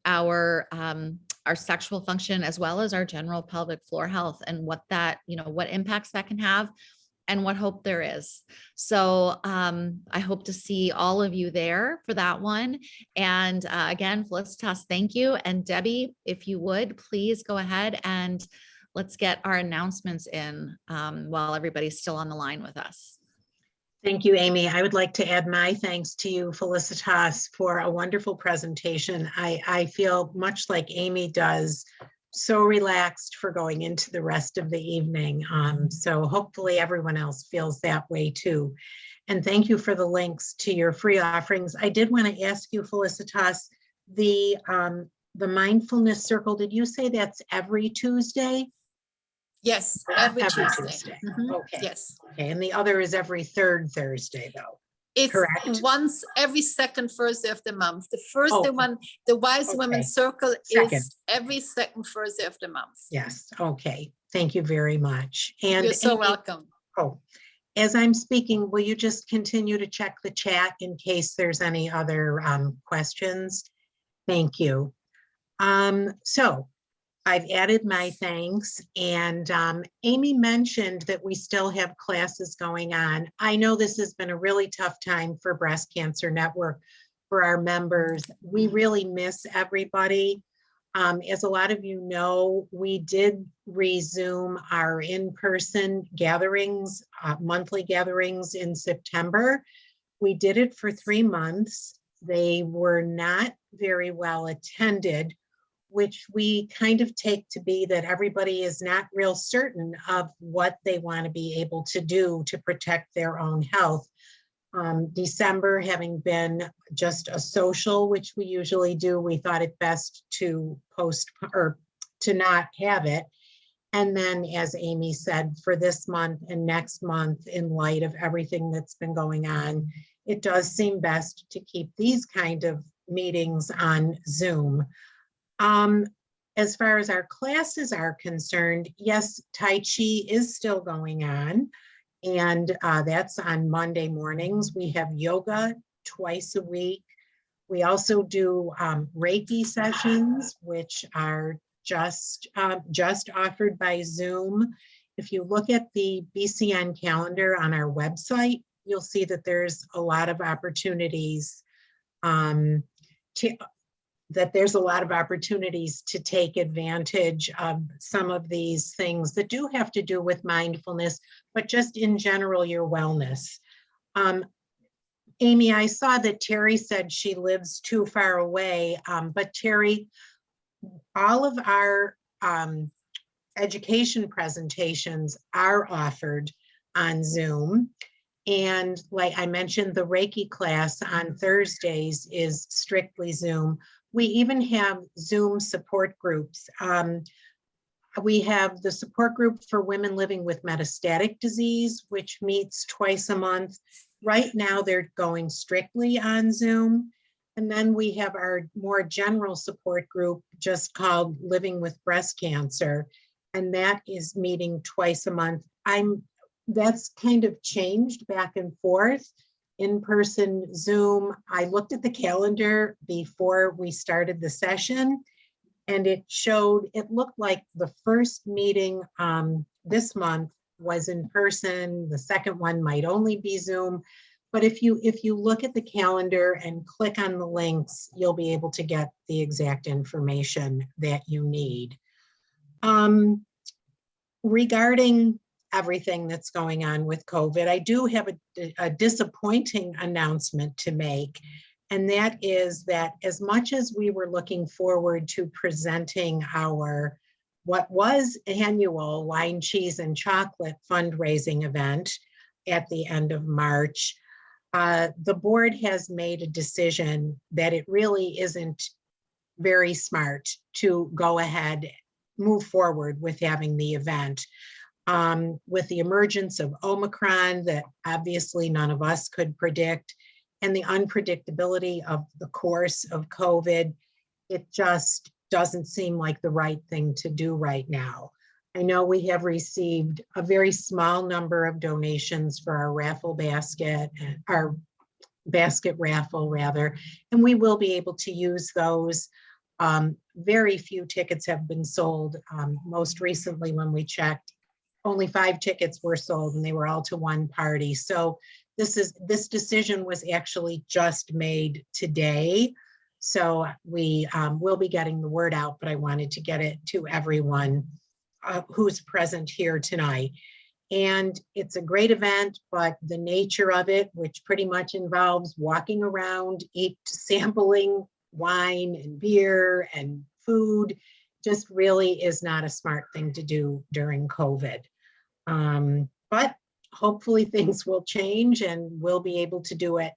our sexual function, as well as our general pelvic floor health, and what impacts that can have and what hope there is. So I hope to see all of you there for that one. And again, Felicitas, thank you. And Debbie, if you would, please go ahead and let's get our announcements in while everybody's still on the line with us. Thank you, Amy. I would like to add my thanks to you, Felicitas, for a wonderful presentation. I feel much like Amy does, so relaxed for going into the rest of the evening. So hopefully everyone else feels that way too. And thank you for the links to your free offerings. I did want to ask you, Felicitas, the mindfulness circle, did you say that's every Tuesday? Yes, every Tuesday. Okay. Yes. Okay, and the other is every third Thursday, though. It's correct? Once every second Thursday of the month. The first Oh, one, the Wise okay. Women's Circle Second. is every second Thursday of the month. Yes. Okay. Thank you very much. And You're so Amy, welcome. oh, as I'm speaking, will you just continue to check the chat in case there's any other questions? Thank you. So I've added my thanks, and Amy mentioned that we still have classes going on. I know this has been a really tough time for Breast Cancer Network, for our members. We really miss everybody. As a lot of you know, we did resume our in-person gatherings, monthly gatherings in September. We did it for 3 months. They were not very well attended, which we kind of take to be that everybody is not real certain of what they want to be able to do to protect their own health. December having been just a social, which we usually do, we thought it best to to not have it. And then, as Amy said, for this month and next month, in light of everything that's been going on, it does seem best to keep these kind of meetings on Zoom. As far as our classes are concerned, yes, Tai Chi is still going on, and that's on Monday mornings. We have yoga twice a week. We also do Reiki sessions, which are just offered by Zoom. If you look at the BCN calendar on our website, you'll see that there's a lot of opportunities to take advantage of some of these things that do have to do with mindfulness, but just in general, your wellness. Amy, I saw that Terry said she lives too far away, but Terry, all of our education presentations are offered on Zoom. And like I mentioned, the Reiki class on Thursdays is strictly Zoom. We even have Zoom support groups. We have the support group for women living with metastatic disease, which meets twice a month. Right now, they're going strictly on Zoom. And then we have our more general support group just called Living with Breast Cancer. And that is meeting twice a month. That's kind of changed back and forth. In-person Zoom. I looked at the calendar before we started the session, and it looked like the first meeting this month was in person. The second one might only be Zoom. But if you look at the calendar and click on the links, you'll be able to get the exact information that you need. Regarding everything that's going on with COVID. I do have a disappointing announcement to make, and that is that as much as we were looking forward to presenting our what was annual wine, cheese, and chocolate fundraising event at the end of March, the board has made a decision that it really isn't very smart to go ahead, move forward with having the event. With the emergence of Omicron that obviously none of us could predict, and the unpredictability of the course of COVID, it just doesn't seem like the right thing to do right now. I know we have received a very small number of donations for our raffle basket, our basket raffle rather, and we will be able to use those. Very few tickets have been sold. Most recently when we checked, only 5 tickets were sold and they were all to one party. So this decision was actually just made today. So we will be getting the word out, but I wanted to get it to everyone who's present here tonight. And it's a great event, but the nature of it, which pretty much involves walking around, sampling wine and beer and food, just really is not a smart thing to do during COVID. But hopefully things will change and we'll be able to do it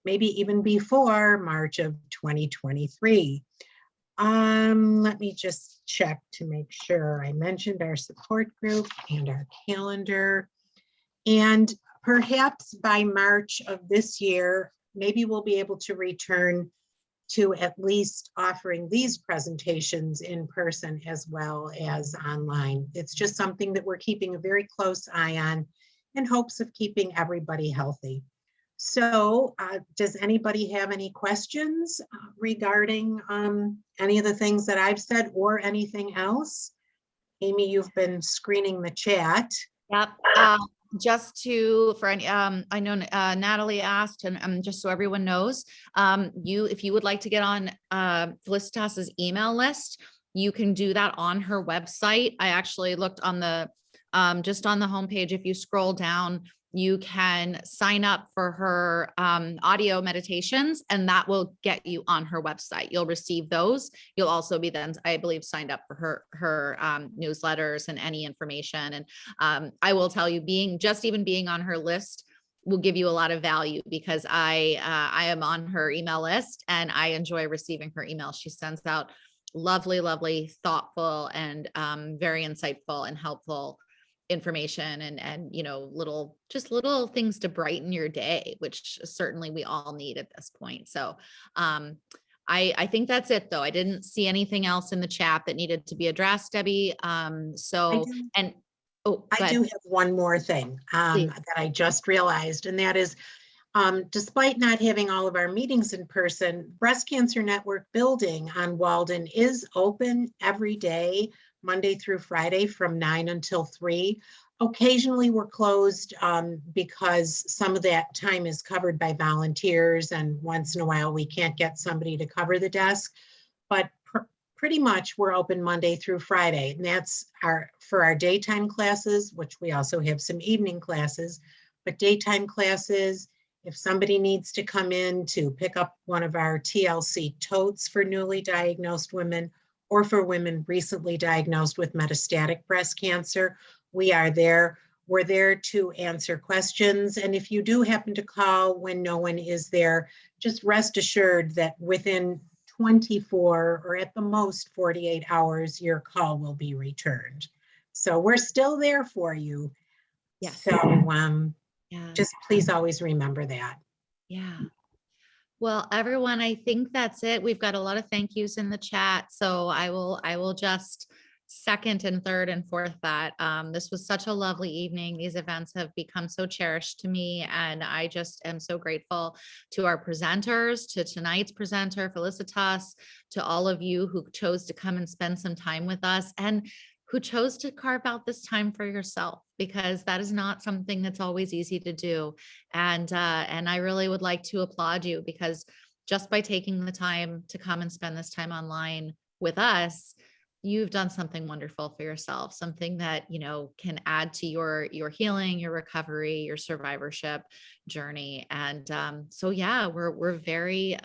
maybe even before March of 2023. Let me just check to make sure. I mentioned our support group and our calendar. And perhaps by March of this year, maybe we'll be able to return to at least offering these presentations in person as well as online. It's just something that we're keeping a very close eye on in hopes of keeping everybody healthy. So does anybody have any questions regarding any of the things that I've said or anything else? Amy, you've been screening the chat. Yep. Just for any, I know Natalie asked, and just so everyone knows, if you would like to get on Felicitas's email list, you can do that on her website. I actually looked on the just on the homepage. If you scroll down, you can sign up for her audio meditations, and that will get you on her website. You'll receive those. You'll also be then, I believe, signed up for her newsletters and any information. And I will tell you, even being on her list will give you a lot of value, because I am on her email list and I enjoy receiving her emails. She sends out lovely, thoughtful, and very insightful and helpful information, and little things to brighten your day, which certainly we all need at this point. So I think that's it, though. I didn't see anything else in the chat that needed to be addressed, Debbie. I do have one more thing that I just realized, and that is, despite not having all of our meetings in person, Breast Cancer Network building on Walden is open every day, Monday through Friday from 9 until 3. Occasionally we're closed because some of that time is covered by volunteers, and once in a while we can't get somebody to cover the desk. But pretty much we're open Monday through Friday, and that's for our daytime classes, which we also have some evening classes. But daytime classes, if somebody needs to come in to pick up one of our TLC totes for newly diagnosed women, or for women recently diagnosed with metastatic breast cancer, we are there. We're there to answer questions. And if you do happen to call when no one is there, just rest assured that within 24 or at the most 48 hours, your call will be returned. So we're still there for you. Yes. So just please always remember that. Yeah. Well, everyone, I think that's it. We've got a lot of thank yous in the chat. So I will just second and third and fourth that. This was such a lovely evening. These events have become so cherished to me, and I just am so grateful to our presenters, to tonight's presenter, Felicitas, to all of you who chose to come and spend some time with us, and who chose to carve out this time for yourself, because that is not something that's always easy to do. And I really would like to applaud you, because just by taking the time to come and spend this time online with us, you've done something wonderful for yourself, something that, can add to your healing, your recovery, your survivorship journey. And so yeah, we're very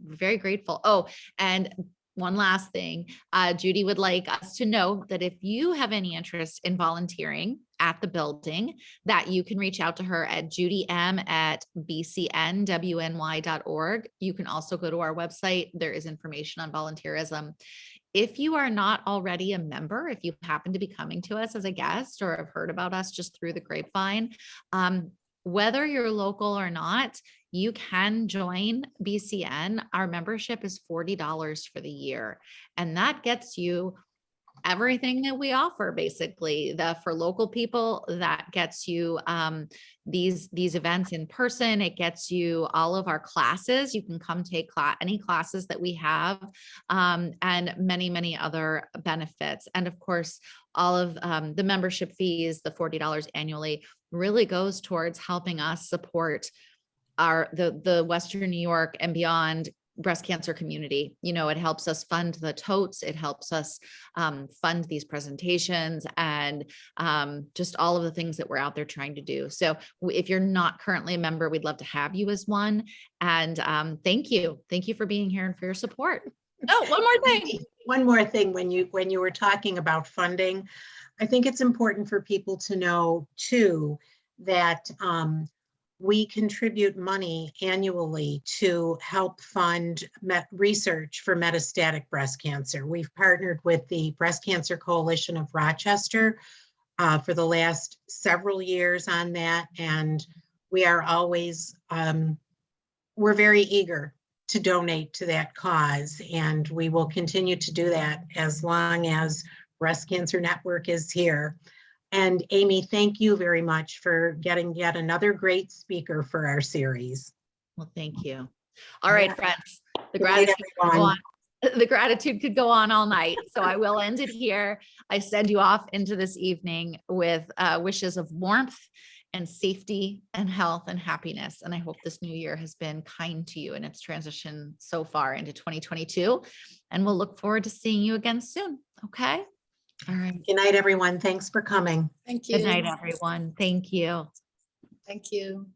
very grateful. Oh, and one last thing, Judy would like us to know that if you have any interest in volunteering at the building, that you can reach out to her at judym@bcnwny.org. You can also go to our website. There is information on volunteerism. If you are not already a member, if you happen to be coming to us as a guest or have heard about us just through the grapevine, whether you're local or not, you can join BCN. Our membership is $40 for the year, and that gets you everything that we offer. Basically, for local people, that gets you these events in person. It gets you all of our classes. You can come take any classes that we have, and many other benefits. And of course, all of the membership fees, the $40 annually, really goes towards helping us support the Western New York and beyond breast cancer community. It helps us fund the totes. It helps us fund these presentations and just all of the things that we're out there trying to do. So if you're not currently a member, we'd love to have you as one. And thank you for being here and for your support. Oh, one more thing. One more thing, when you were talking about funding, I think it's important for people to know too, that we contribute money annually to help fund research for metastatic breast cancer. We've partnered with the Breast Cancer Coalition of Rochester for the last several years on that. And we are always, we're very eager to donate to that cause. And we will continue to do that as long as Breast Cancer Network is here. And Amy, thank you very much for getting yet another great speaker for our series. Well, thank you. All right, friends, the gratitude could go on all night. So I will end it here. I send you off into this evening with wishes of warmth and safety and health and happiness. And I hope this new year has been kind to you in its transition so far into 2022. And we'll look forward to seeing you again soon. Okay. All right. Good night, everyone. Thanks for coming. Thank you. Good night, everyone. Thank you. Thank you.